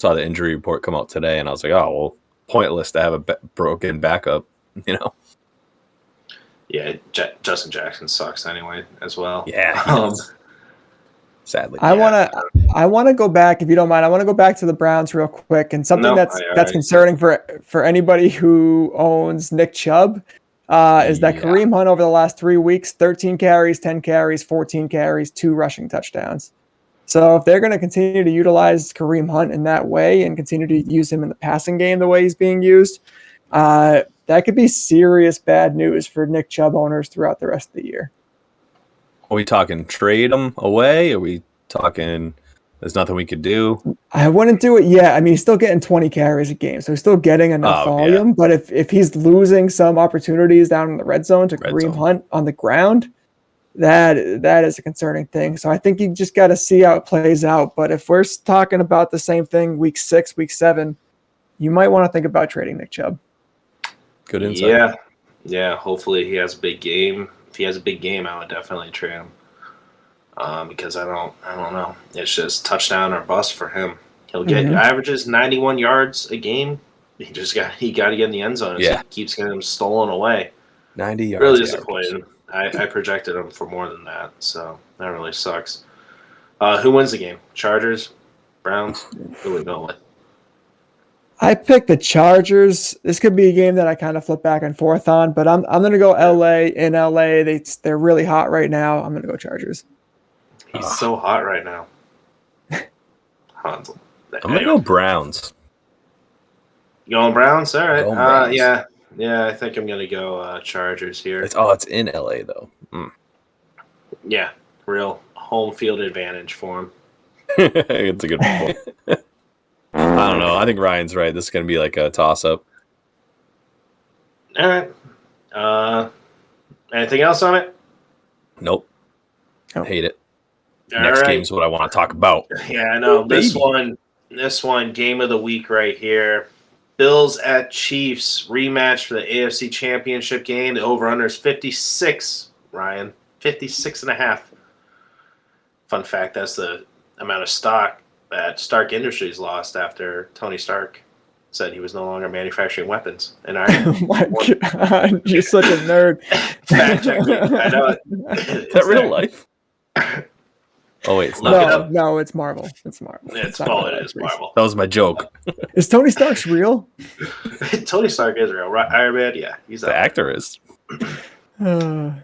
injury report come out today and I was like, oh, well, pointless to have a broken backup, Yeah, Justin Jackson sucks anyway as well. Yeah, he does. Sadly. I want to go back, if you don't mind. I want to go back to the Browns real quick, and something that's concerning for anybody who owns Nick Chubb is that Kareem Hunt over the last 3 weeks, 13 carries, 10 carries, 14 carries, 2 rushing touchdowns. So if they're going to continue to utilize Kareem Hunt in that way and continue to use him in the passing game the way he's being used, that could be serious bad news for Nick Chubb owners throughout the rest of the year. Are we talking trade him away? Are we talking there's nothing we could do? I wouldn't do it yet. I mean, he's still getting 20 carries a game, so he's still getting enough volume. Yeah. But if he's losing some opportunities down in the red zone to Kareem Hunt on the ground, that is a concerning thing. So I think you just got to see how it plays out. But if we're talking about the same thing week 6, week 7, you might want to think about trading Nick Chubb. Good insight. Yeah. Hopefully he has a big game. If he has a big game, I would definitely trade him. Because I don't know. It's just touchdown or bust for him. He'll get averages 91 yards a game. He got to get in the end zone. Yeah. So he keeps getting them stolen away. 90 yards. Really disappointed. I projected him for more than that, so that really sucks. Who wins the game? Chargers, Browns? Who we go with? I picked the Chargers. This could be a game that I kind of flip back and forth on, but I'm going to go LA. In LA, they're really hot right now. I'm going to go Chargers. He's so hot right now. Hansel. I'm going to go Browns. You going Browns? All right. Browns. Yeah, I think I'm going to go Chargers here. It's in LA, though. Yeah, real home field advantage for him. It's a good point. I don't know. I think Ryan's right. This is going to be like a toss-up. All right. Anything else on it? Nope. Oh. Hate it. All Next right. game's what I want to talk about. Yeah, I know. This baby. one, game of the week right here. Bills at Chiefs rematch for the AFC Championship game. The over-under is 56, Ryan. 56.5. Fun fact, that's the amount of stock that Stark Industries lost after Tony Stark said he was no longer manufacturing weapons. And Oh my God, you're such a nerd. Fact check me. I know it. Is that real life? Oh, wait, it's not. No, it's Marvel. It's Marvel. It's not Marvel. real It is life. Marvel. That was my joke. Is Tony Stark's real? Tony Stark is real. Right? Iron Man, yeah. He's The actor is. Anyway,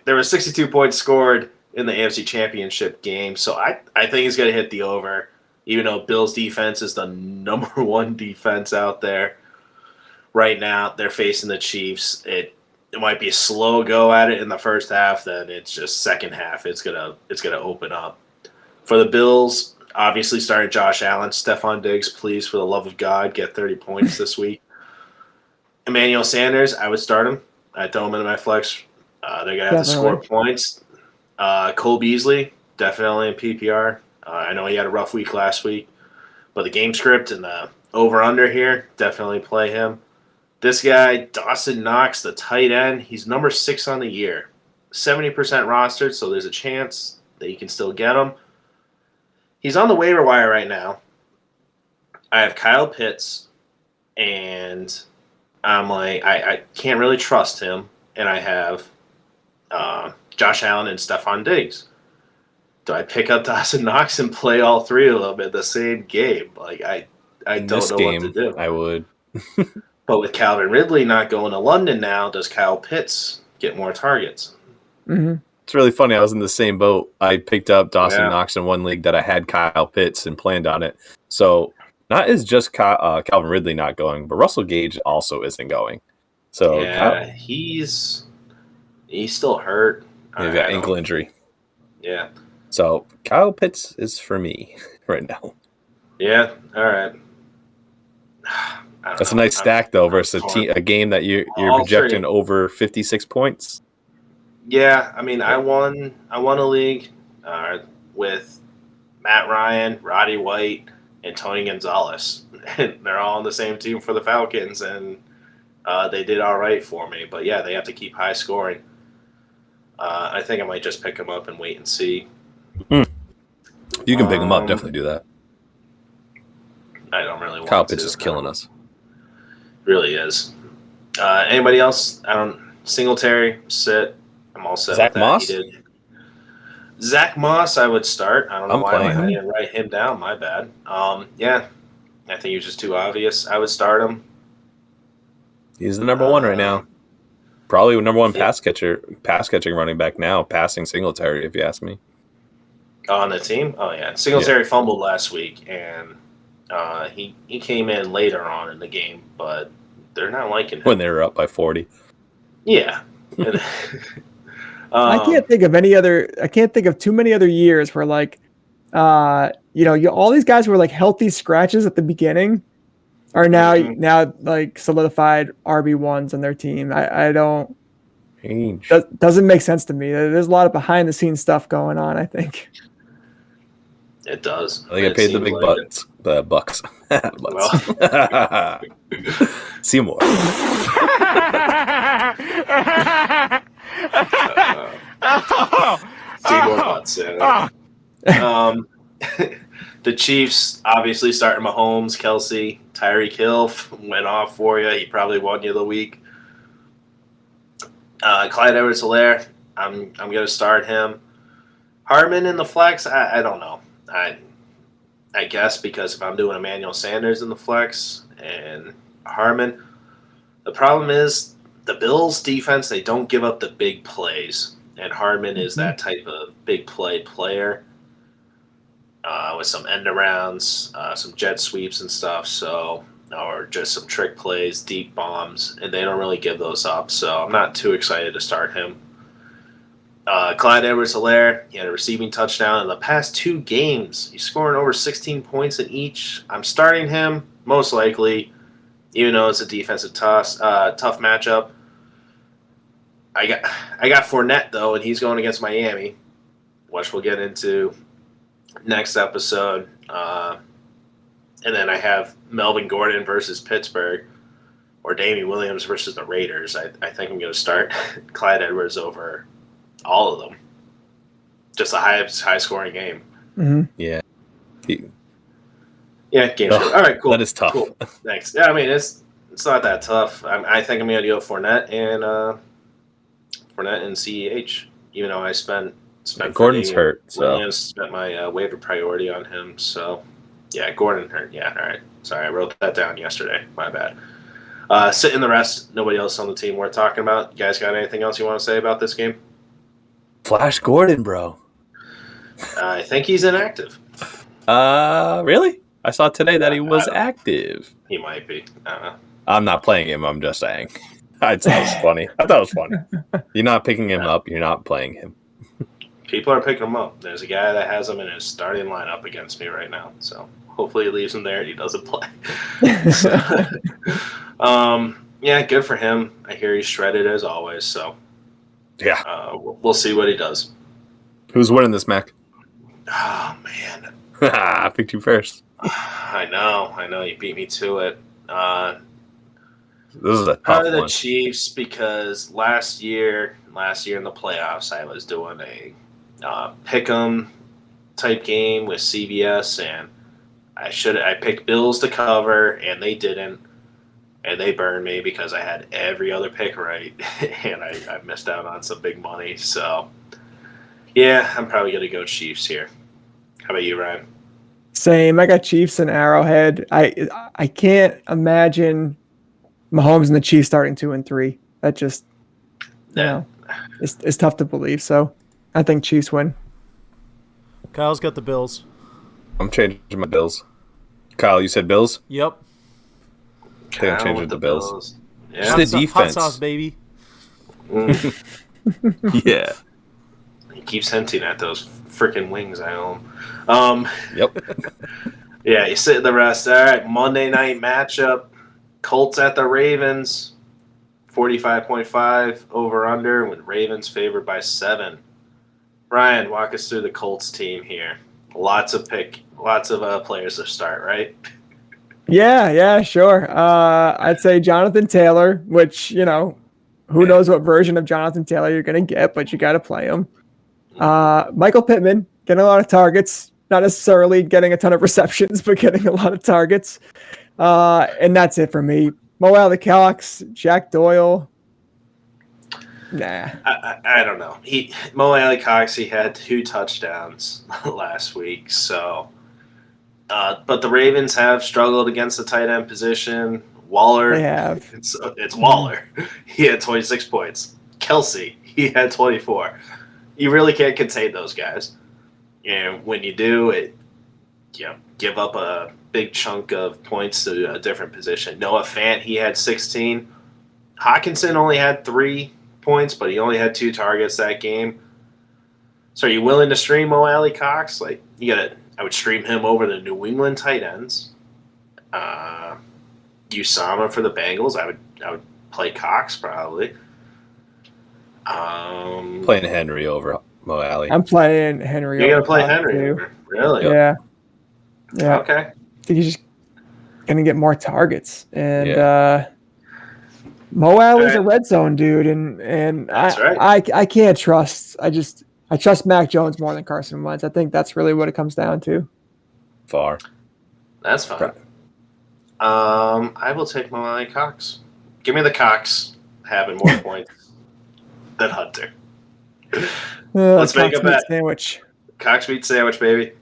there were 62 points scored in the AFC Championship game, so I think he's going to hit the over, even though Bills' defense is the number one defense out there right now. They're facing the Chiefs. It might be a slow go at it in the first half, then it's just second half. It's gonna open up. For the Bills, obviously starting Josh Allen, Stephon Diggs, please, for the love of God, get 30 points this week. Emmanuel Sanders, I would start him. I'd throw him into my flex. They're going to have to score points. Cole Beasley, definitely in PPR. I know he had a rough week last week, but the game script and the over-under here, definitely play him. This guy, Dawson Knox, the tight end, he's number 6 on the year. 70% rostered, so there's a chance that you can still get him. He's on the waiver wire right now. I have Kyle Pitts, and I'm like, I can't really trust him. And I have Josh Allen and Stephon Diggs. Do I pick up Dawson Knox and play all three a little bit the same game? Like I don't know what to do. I would. But with Calvin Ridley not going to London now, does Kyle Pitts get more targets? Mm-hmm. It's really funny. I was in the same boat. I picked up Dawson Knox in one league that I had Kyle Pitts and planned on it. So not is just Calvin Ridley not going, but Russell Gage also isn't going. So yeah, he's still hurt. He's got ankle injury. Yeah. So Kyle Pitts is for me right now. Yeah. All right. That's a nice stack though versus a game that you're projecting over 56 points. Yeah, I mean, I won a league with Matt Ryan, Roddy White, and Tony Gonzalez. And they're all on the same team for the Falcons, and they did all right for me. But yeah, they have to keep high scoring. I think I might just pick them up and wait and see. You can pick them up. Definitely do that. I don't really want Kyle to. Pitts is killing us. Really is. Anybody else? Singletary, sit. I'm all set Zach with that. Moss? He did. Zach Moss, I would start. I don't know why I didn't write him down. My bad. Yeah, I think he was just too obvious. I would start him. He's the number one right now. Probably number one pass catching running back now, passing Singletary, if you ask me. On the team? Oh, yeah. Singletary fumbled last week, and he came in later on in the game, but they're not liking him. When they were up by 40. Yeah. I can't think of any other. I can't think of too many other years where all these guys were like healthy scratches at the beginning are now like solidified RB1s on their team. I don't. Change. Doesn't make sense to me. There's a lot of behind the scenes stuff going on, I think. It does. They get paid the big bucks. Well. Seymour. Seymour butts. The Chiefs obviously starting Mahomes, Kelsey, Tyreek Hill went off for you. He probably won you the week. Clyde Edwards-Helaire, I'm going to start him. Hartman in the flex, I don't know. I guess because if I'm doing Emmanuel Sanders in the flex and Hartman, the problem is the Bills defense, they don't give up the big plays. And Hartman is that type of big play player with some end arounds, some jet sweeps and stuff. So, or just some trick plays, deep bombs, and they don't really give those up. So I'm not too excited to start him. Clyde Edwards-Helaire, he had a receiving touchdown in the past 2 games. He's scoring over 16 points in each. I'm starting him, most likely, even though it's a defensive tough matchup. I got Fournette, though, and he's going against Miami, which we'll get into next episode. And then I have Melvin Gordon versus Pittsburgh, or Damian Williams versus the Raiders. I think I'm going to start Clyde Edwards over all of them. Just a high scoring game. Mm-hmm. Yeah. Yeah, game short. All right, cool. That is tough. Cool. Thanks. Yeah, I mean it's not that tough. I think I'm going to go Fournette and CEH. Even though I spent Gordon's hurt. So Williams spent my waiver priority on him. So yeah, Gordon hurt. Yeah, all right. Sorry, I wrote that down yesterday. My bad. Sitting the rest. Nobody else on the team worth talking about. You guys got anything else you want to say about this game? Flash Gordon, bro. I think he's inactive. Really? I saw today that he was active. He might be. I don't know. I'm not playing him. I'm just saying. I thought it was funny. You're not picking him up. You're not playing him. People are picking him up. There's a guy that has him in his starting lineup against me right now. So hopefully he leaves him there and he doesn't play. Yeah, good for him. I hear he's shredded as always. So yeah, we'll see what he does. Who's winning this, Mac? Oh man, I picked you first. I know. You beat me to it. This is a tough Probably the one. Chiefs because last year in the playoffs, I was doing a pick'em type game with CBS, and I picked Bills to cover, and they didn't, and they burned me because I had every other pick right, and I missed out on some big money. So yeah, I'm probably gonna go Chiefs here. How about you, Ryan? Same. I got Chiefs and Arrowhead. I can't imagine Mahomes and the Chiefs starting 2-3. That just, it's tough to believe. So I think Chiefs win. Kyle's got the Bills. I'm changing my Bills. Kyle, you said Bills? Yep. I think I'm changing the Bills. Yeah. Just the defense. Hot sauce, baby. Yeah. He keeps hinting at those freaking wings I own. Yep. Yeah, you sit the rest. All right, Monday night matchup. Colts at the Ravens. 45.5 over under with Ravens favored by 7. Ryan, walk us through the Colts team here. Lots of players to start, right? Yeah, sure. I'd say Jonathan Taylor, which, who knows what version of Jonathan Taylor you're going to get, but you got to play him. Michael Pittman, getting a lot of targets, not necessarily getting a ton of receptions, but getting a lot of targets. And that's it for me. Mo Alley-Cox, Jack Doyle. Nah. I don't know. Mo Alley-Cox, he had 2 touchdowns last week, so but the Ravens have struggled against the tight end position. Waller, They have. It's Waller. He had 26 points. Kelsey, he had 24. You really can't contain those guys. And when you do, give up a big chunk of points to a different position. Noah Fant, he had 16. Hawkinson only had 3 points, but he only had 2 targets that game. So are you willing to stream Mo Alley-Cox? I would stream him over the New England tight ends. Usama for the Bengals. I would play Cox probably. Playing Henry over Mo Alley. I'm playing Henry. You're gonna play Cox, Henry too. over, really? Yeah. Yeah. Okay. I think he's just gonna get more targets, and Mo Alley's a red zone dude, and That's right. I can't trust. I trust Mac Jones more than Carson Wentz. I think that's really what it comes down to. Far. That's fine. I will take Malai Cox. Give me the Cox having more points than Hunter. Let's make a bet. Sandwich. Cox meat sandwich, baby.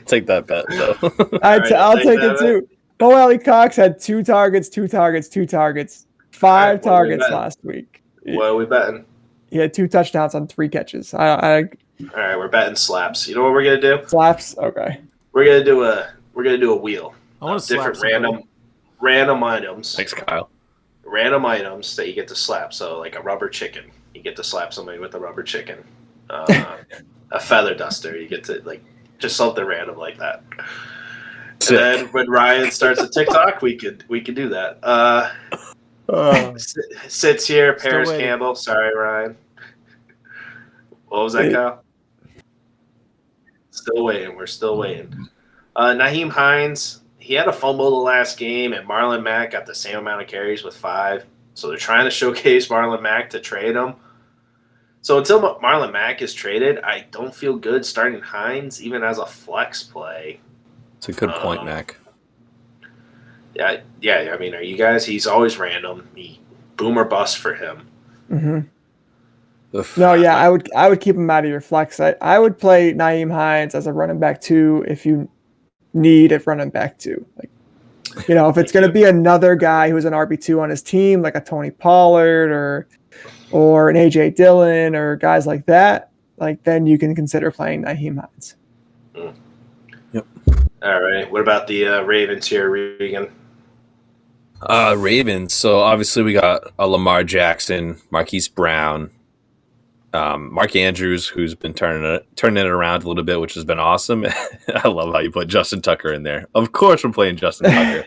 Take that bet, though. I'll take it too. Mo Alley Cox had 2 targets, 2 targets, 2 targets, 5 targets last week. What are we betting? He had 2 touchdowns on 3 catches. All right, we're betting slaps. You know what we're gonna do? Slaps. Okay. We're gonna do a wheel. I want to different random items. Thanks, Kyle. Random items that you get to slap. So like a rubber chicken, you get to slap somebody with a rubber chicken. A feather duster, you get to just something random like that. Sick. And then when Ryan starts a TikTok, we could do that. Sits here, Paris Campbell. Sorry, Ryan. What was that, Kyle? Still waiting. We're still waiting. Nyheim Hines, he had a fumble the last game, and Marlon Mack got the same amount of carries with 5. So they're trying to showcase Marlon Mack to trade him. So until Marlon Mack is traded, I don't feel good starting Hines even as a flex play. It's a good point, Mac. Yeah. I mean, are you guys? He's always random. Boom or bust for him. Mm-hmm. No, yeah, I would keep him out of your flex. I would play Nyheim Hines as a running back 2 if you need a running back 2. If it's going to be another guy who's an RB2 on his team, like a Tony Pollard or an AJ Dillon or guys like that, then you can consider playing Nyheim Hines. Yep. All right. What about the Ravens here, Regan? Ravens. So obviously we got a Lamar Jackson, Marquise Brown, Mark Andrews, who's been turning it around a little bit, which has been awesome. I love how you put Justin Tucker in there. Of course, we're playing Justin Tucker.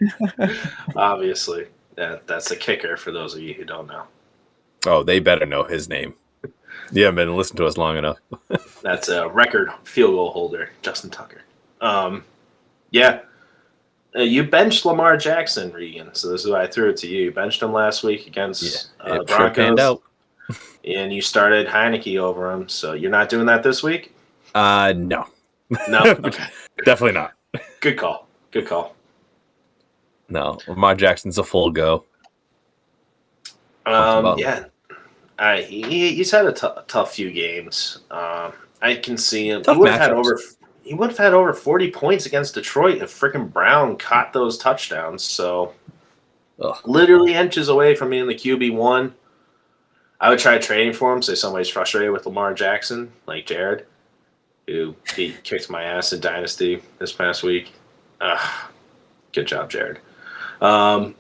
Obviously, that's the kicker for those of you who don't know. Oh, they better know his name. You haven't been listening to us long enough. That's a record field goal holder, Justin Tucker. Yeah. You benched Lamar Jackson, Regan, so this is why I threw it to you. You benched him last week against the Broncos, panned out. And you started Heineke over him, so you're not doing that this week? No. No? Okay. Definitely not. Good call. No, Lamar Jackson's a full go. Yeah. He's had a tough few games. I can see him. He would have had over 40 points against Detroit if freaking Brown caught those touchdowns. So, literally inches away from being the QB1. I would try trading for him. Say somebody's frustrated with Lamar Jackson, like Jared, who he kicked my ass in Dynasty this past week. Good job, Jared. But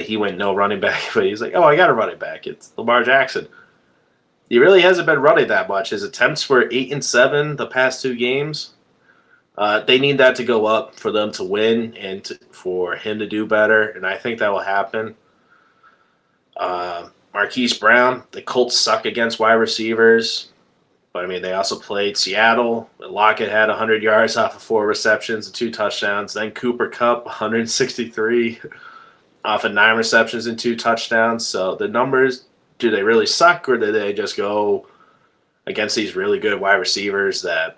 he went no running back. But he's like, I got a running back. It's Lamar Jackson. He really hasn't been running that much. His attempts were 8 and 7 the past 2 games. They need that to go up for them to win and for him to do better, and I think that will happen. Marquise Brown, the Colts suck against wide receivers, but I mean they also played Seattle. Lockett had 100 yards off of 4 receptions and 2 touchdowns. Then Cooper Kupp, 163 off of 9 receptions and 2 touchdowns. So the numbers, do they really suck, or do they just go against these really good wide receivers that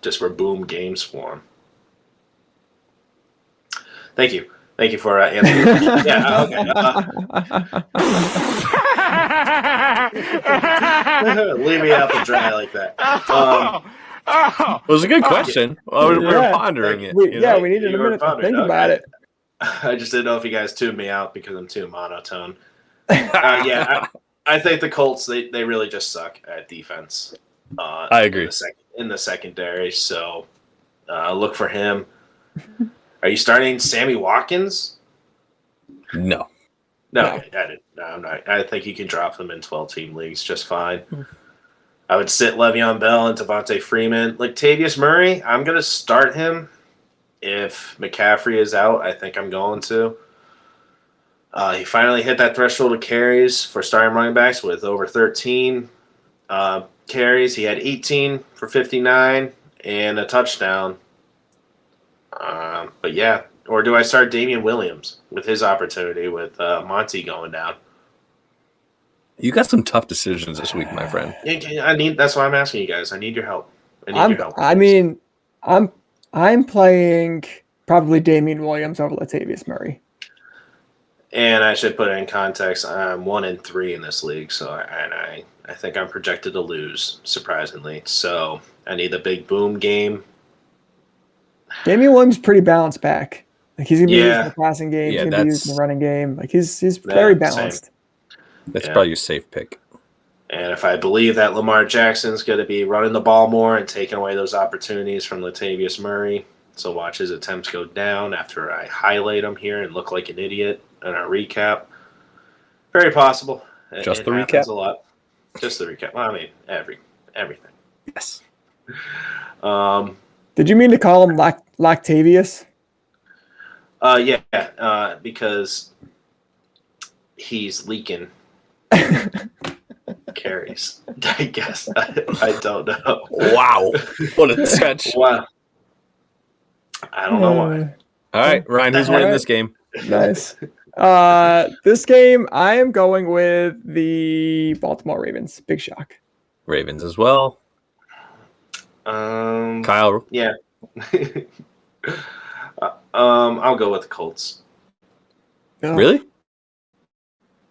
just were boom games for them? Thank you. Thank you for answering the question. Yeah, okay. Leave me out to dry like that. It was a good question. We were pondering it. We needed a minute to think about it. I just didn't know if you guys tuned me out because I'm too monotone. I think the Colts, they really just suck at defense. I agree. In the secondary, so look for him. Are you starting Sammy Watkins? No. Okay, I'm not. I think you can drop them in 12-team leagues just fine. I would sit Le'Veon Bell and Devontae Freeman. Latavius Murray, I'm going to start him if McCaffrey is out. I think I'm going to. He finally hit that threshold of carries for starting running backs with over 13 carries. He had 18 for 59 and a touchdown. But yeah, or do I start Damian Williams with his opportunity with Monty going down? You got some tough decisions this week, my friend. That's why I'm asking you guys. I need your help. I need your help. I mean, I'm playing probably Damian Williams over Latavius Murray. And I should put it in context. I'm 1-3 in this league, so I think I'm projected to lose, surprisingly. So I need the big boom game. Damian Williams is pretty balanced back. Like he's gonna be used in Yeah. the passing game. Yeah, He's gonna be used in the running game. Like he's very balanced. That's Yeah. probably your safe pick. And if I believe that Lamar Jackson's going to be running the ball more and taking away those opportunities from Latavius Murray, so watch his attempts go down after I highlight him here and look like an idiot in our recap. Very possible. Just the happens recap? a lot. Just the recap. Well, I mean, everything. Yes. Did you mean to call him Lactavius? Yeah, because he's leaking carries. I guess. I don't know. Wow. What a catch. Wow. I don't know why. All right, Ryan, who's winning this game? Nice. This game, I am going with the Baltimore Ravens. Big shock. Ravens as well. Kyle. Yeah. I'll go with the Colts. Oh. Really?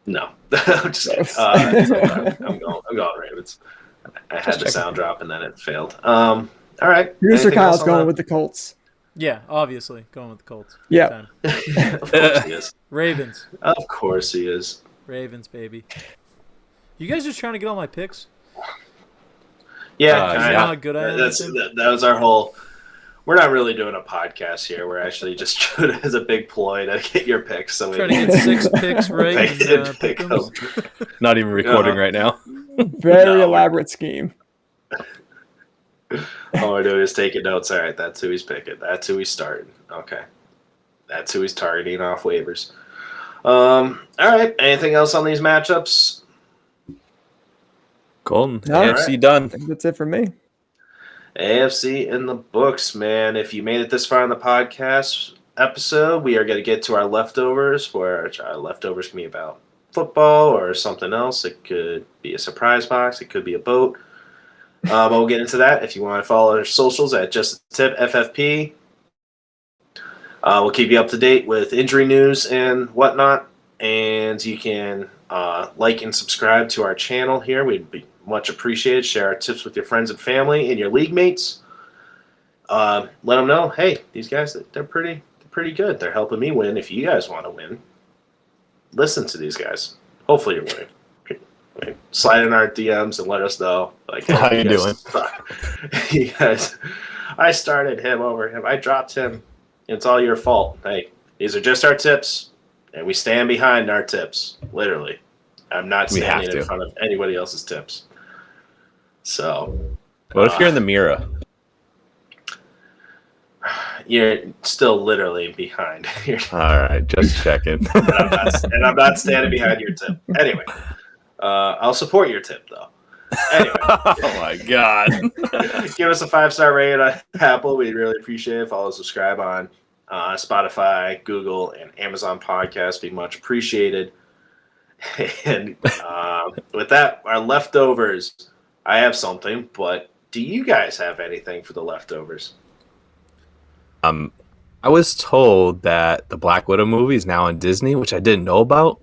No, I'm just kidding. I'm going Ravens. I had the sound drop and then it failed. All right. Producer Anything Kyle's else on going that? with the Colts. Yeah, obviously going with the Colts. Yeah. Of course he is. Ravens. Of course he is. Ravens, baby. You guys just trying to get all my picks? Yeah, You kinda. know how good I am. That was our whole. We're not really doing a podcast here. We're actually just doing it as a big ploy to get your picks. So Trying to get 6 picks right. And, pick pick 'em. them. Not even recording right now. Very No. elaborate scheme. All we're doing is taking notes. All right, that's who he's picking. That's who he's starting. Okay. That's who he's targeting off waivers. All right. Anything else on these matchups? Colton, No. AFC done. I think that's it for me. AFC in the books, man. If you made it this far in the podcast episode, we are going to get to our leftovers, where our leftovers can be about football or something else. It could be a surprise box. It could be a boat. But we'll get into that. If you want to follow our socials at Just a Tip FFP, we'll keep you up to date with injury news and whatnot. And you can like and subscribe to our channel here. We'd be much appreciated. Share our tips with your friends and family and your league mates. Let them know, hey, these guys, they're pretty good. They're helping me win. If you guys want to win, listen to these guys. Hopefully you're winning. Slide in our DMs and let us know. Like, hey, How you doing? You guys, I started him over him. I dropped him. It's all your fault. Hey, these are just our tips, and we stand behind our tips. Literally, I'm not standing in front of anybody else's tips. So, What if you're in the mirror? You're still literally behind. All right, just checking. and I'm not standing behind your tip. Anyway, I'll support your tip though. Anyway, Oh my god. give us a 5-star rating on Apple. We'd really appreciate it. Follow, subscribe on Spotify, Google, and Amazon Podcasts. Be much appreciated. And with that, our leftovers. I have something, but do you guys have anything for the leftovers? I was told that the Black Widow movie is now on Disney, which I didn't know about.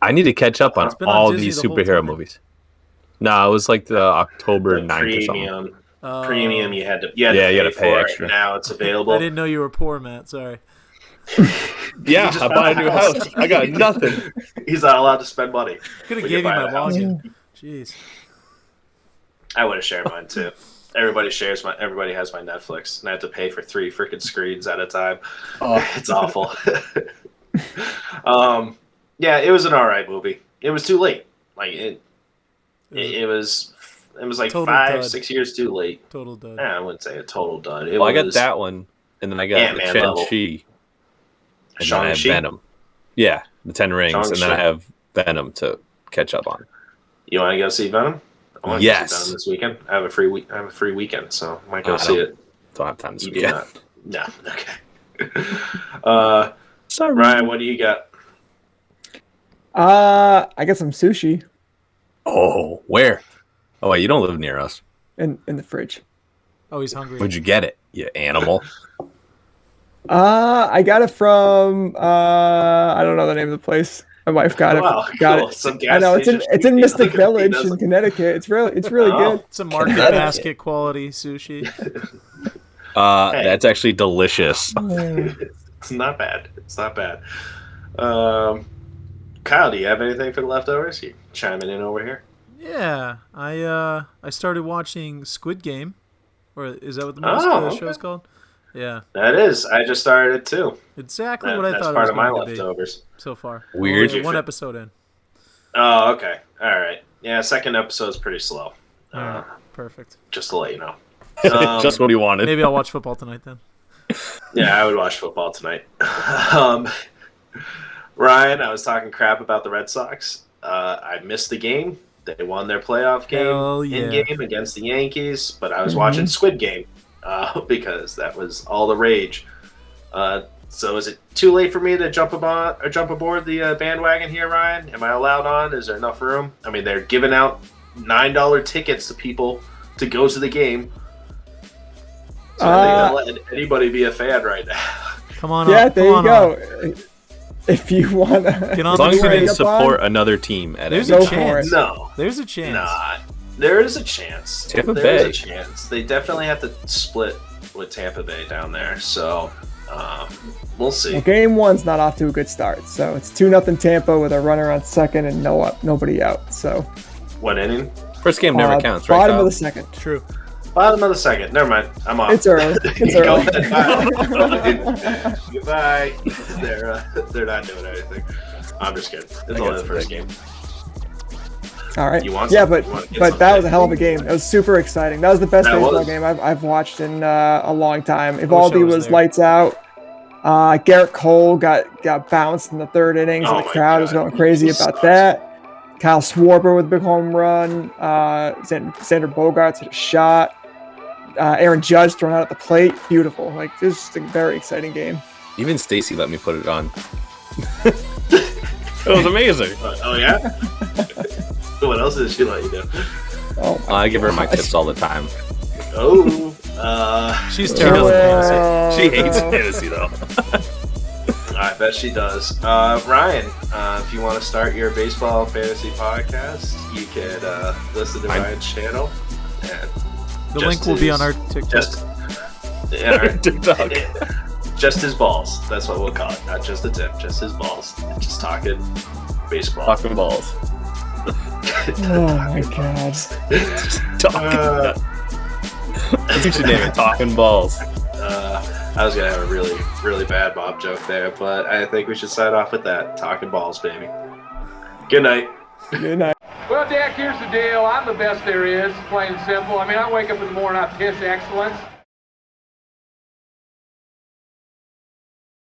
I need to catch up on It's been on all Disney these the whole superhero time. movies. No, it was like the October The 9th or something. premium, you had to you had to pay for extra. It. Now it's available. I didn't know you were poor, Matt. Sorry. Yeah, I bought a new house. I got nothing. He's not allowed to spend money. Could have We gave can you buy my a house. login. Jeez. I would have shared mine too. Everybody shares my. Everybody has my Netflix, and I have to pay for 3 freaking screens at a time. Oh. It's awful. Yeah, it was an alright movie. It was too late. Like it was like Total 5-6 years too late. Total dud. I wouldn't say a total dud. I got that one, and then I got Ant-Man the level. Shang-Chi, and then I have Shang-Chi? Venom. Yeah, the 10 rings, Strong and then I shit. have Venom to catch up on. You want to go see Venom? I want to Yes. go see Venom this weekend. I have a free week. I have a free weekend, so I might go I see it. Don't have time this You do weekend. not. No. Okay. Sorry. Ryan, what do you got? I got some sushi Oh, where? Oh, wait, you don't live near us. in the fridge. Oh, he's hungry. Where'd you get it, you animal? I got it from I don't know the name of the place. My wife got it. Wow, got cool. it. Some I gas know it's station in shit. Mystic Look at me, Village doesn't- in Connecticut. It's really Oh. good. It's a market Connecticut. basket quality sushi. Hey. That's actually delicious. It's not bad. It's not bad. Kyle, do you have anything for the leftovers? You chiming in over here? Yeah, I started watching Squid Game, or is that what the Oh, show's okay. called? Yeah, That is. I just started it too. exactly what I That's thought it part was of my going to be leftovers. so far. Weird. Only one episode in. Oh, okay. All right. Yeah, second episode's pretty slow. All right, perfect. Just to let you know. Just what he wanted. Maybe I'll watch football tonight then. Yeah, I would watch football tonight. Ryan, I was talking crap about the Red Sox. I missed the game. They won their playoff game Hell yeah. in game against the Yankees, but I was watching Squid Game because that was all the rage. So is it too late for me to jump aboard the bandwagon here, Ryan? Am I allowed on? Is there enough room? I mean, they're giving out $9 tickets to people to go to the game. So I think let anybody be a fan right now. Come on Yeah, up. there Come you on go. up. If you want Get to, on As long as you're train. going to support another team at There's any a Go for chance. it. No, There's a chance. not. There is a chance. Tampa There's Bay. a chance. They definitely have to split with Tampa Bay down there. So we'll see. well, game one's not off to a good start. So it's 2-0 Tampa with a runner on second and nobody out. So What inning? First game never counts, right, bottom Kyle? of the second. True. Bottom of the second. Never mind. I'm off. It's early. It's Go early. ahead. Bye. Goodbye. They're not doing anything. I'm just kidding. It's only the first game. All right. You want Yeah, some- but you wanna get but that something? was a hell of a game. It was super exciting. That was the best That baseball was. game I've watched in a long time. I Ivaldi was was there. lights out. Garrett Cole got bounced in the third innings, Oh and the my crowd was God. going crazy He about sucks. that. Kyle Schwarber with a big home run. Xander Bogaerts hit a shot. Aaron Judge thrown out at the plate. Beautiful. Like, this is just a very exciting game. Even Stacy let me put it on. It was amazing. Oh yeah. What else did she let you do? Oh, my I give her my gosh. tips all the time. Oh. She's She terrible at doesn't fantasy. She hates fantasy, though. I bet she does. Ryan, if you want to start your baseball fantasy podcast, you could listen to Ryan's channel. And The just link will be his- on our TikTok. Just, yeah, TikTok. just his balls. That's what we'll call it. Not just a tip, just his balls. Just talking baseball. Talking balls. Oh, my God. Talking. That's what you should name it. Talking balls. I was gonna have a really, really bad Bob joke there, but I think we should sign off with that. Talking balls, baby. Good night. Good night. Well, Dak, here's the deal. I'm the best there is, plain and simple. I mean, I wake up in the morning, I piss excellence.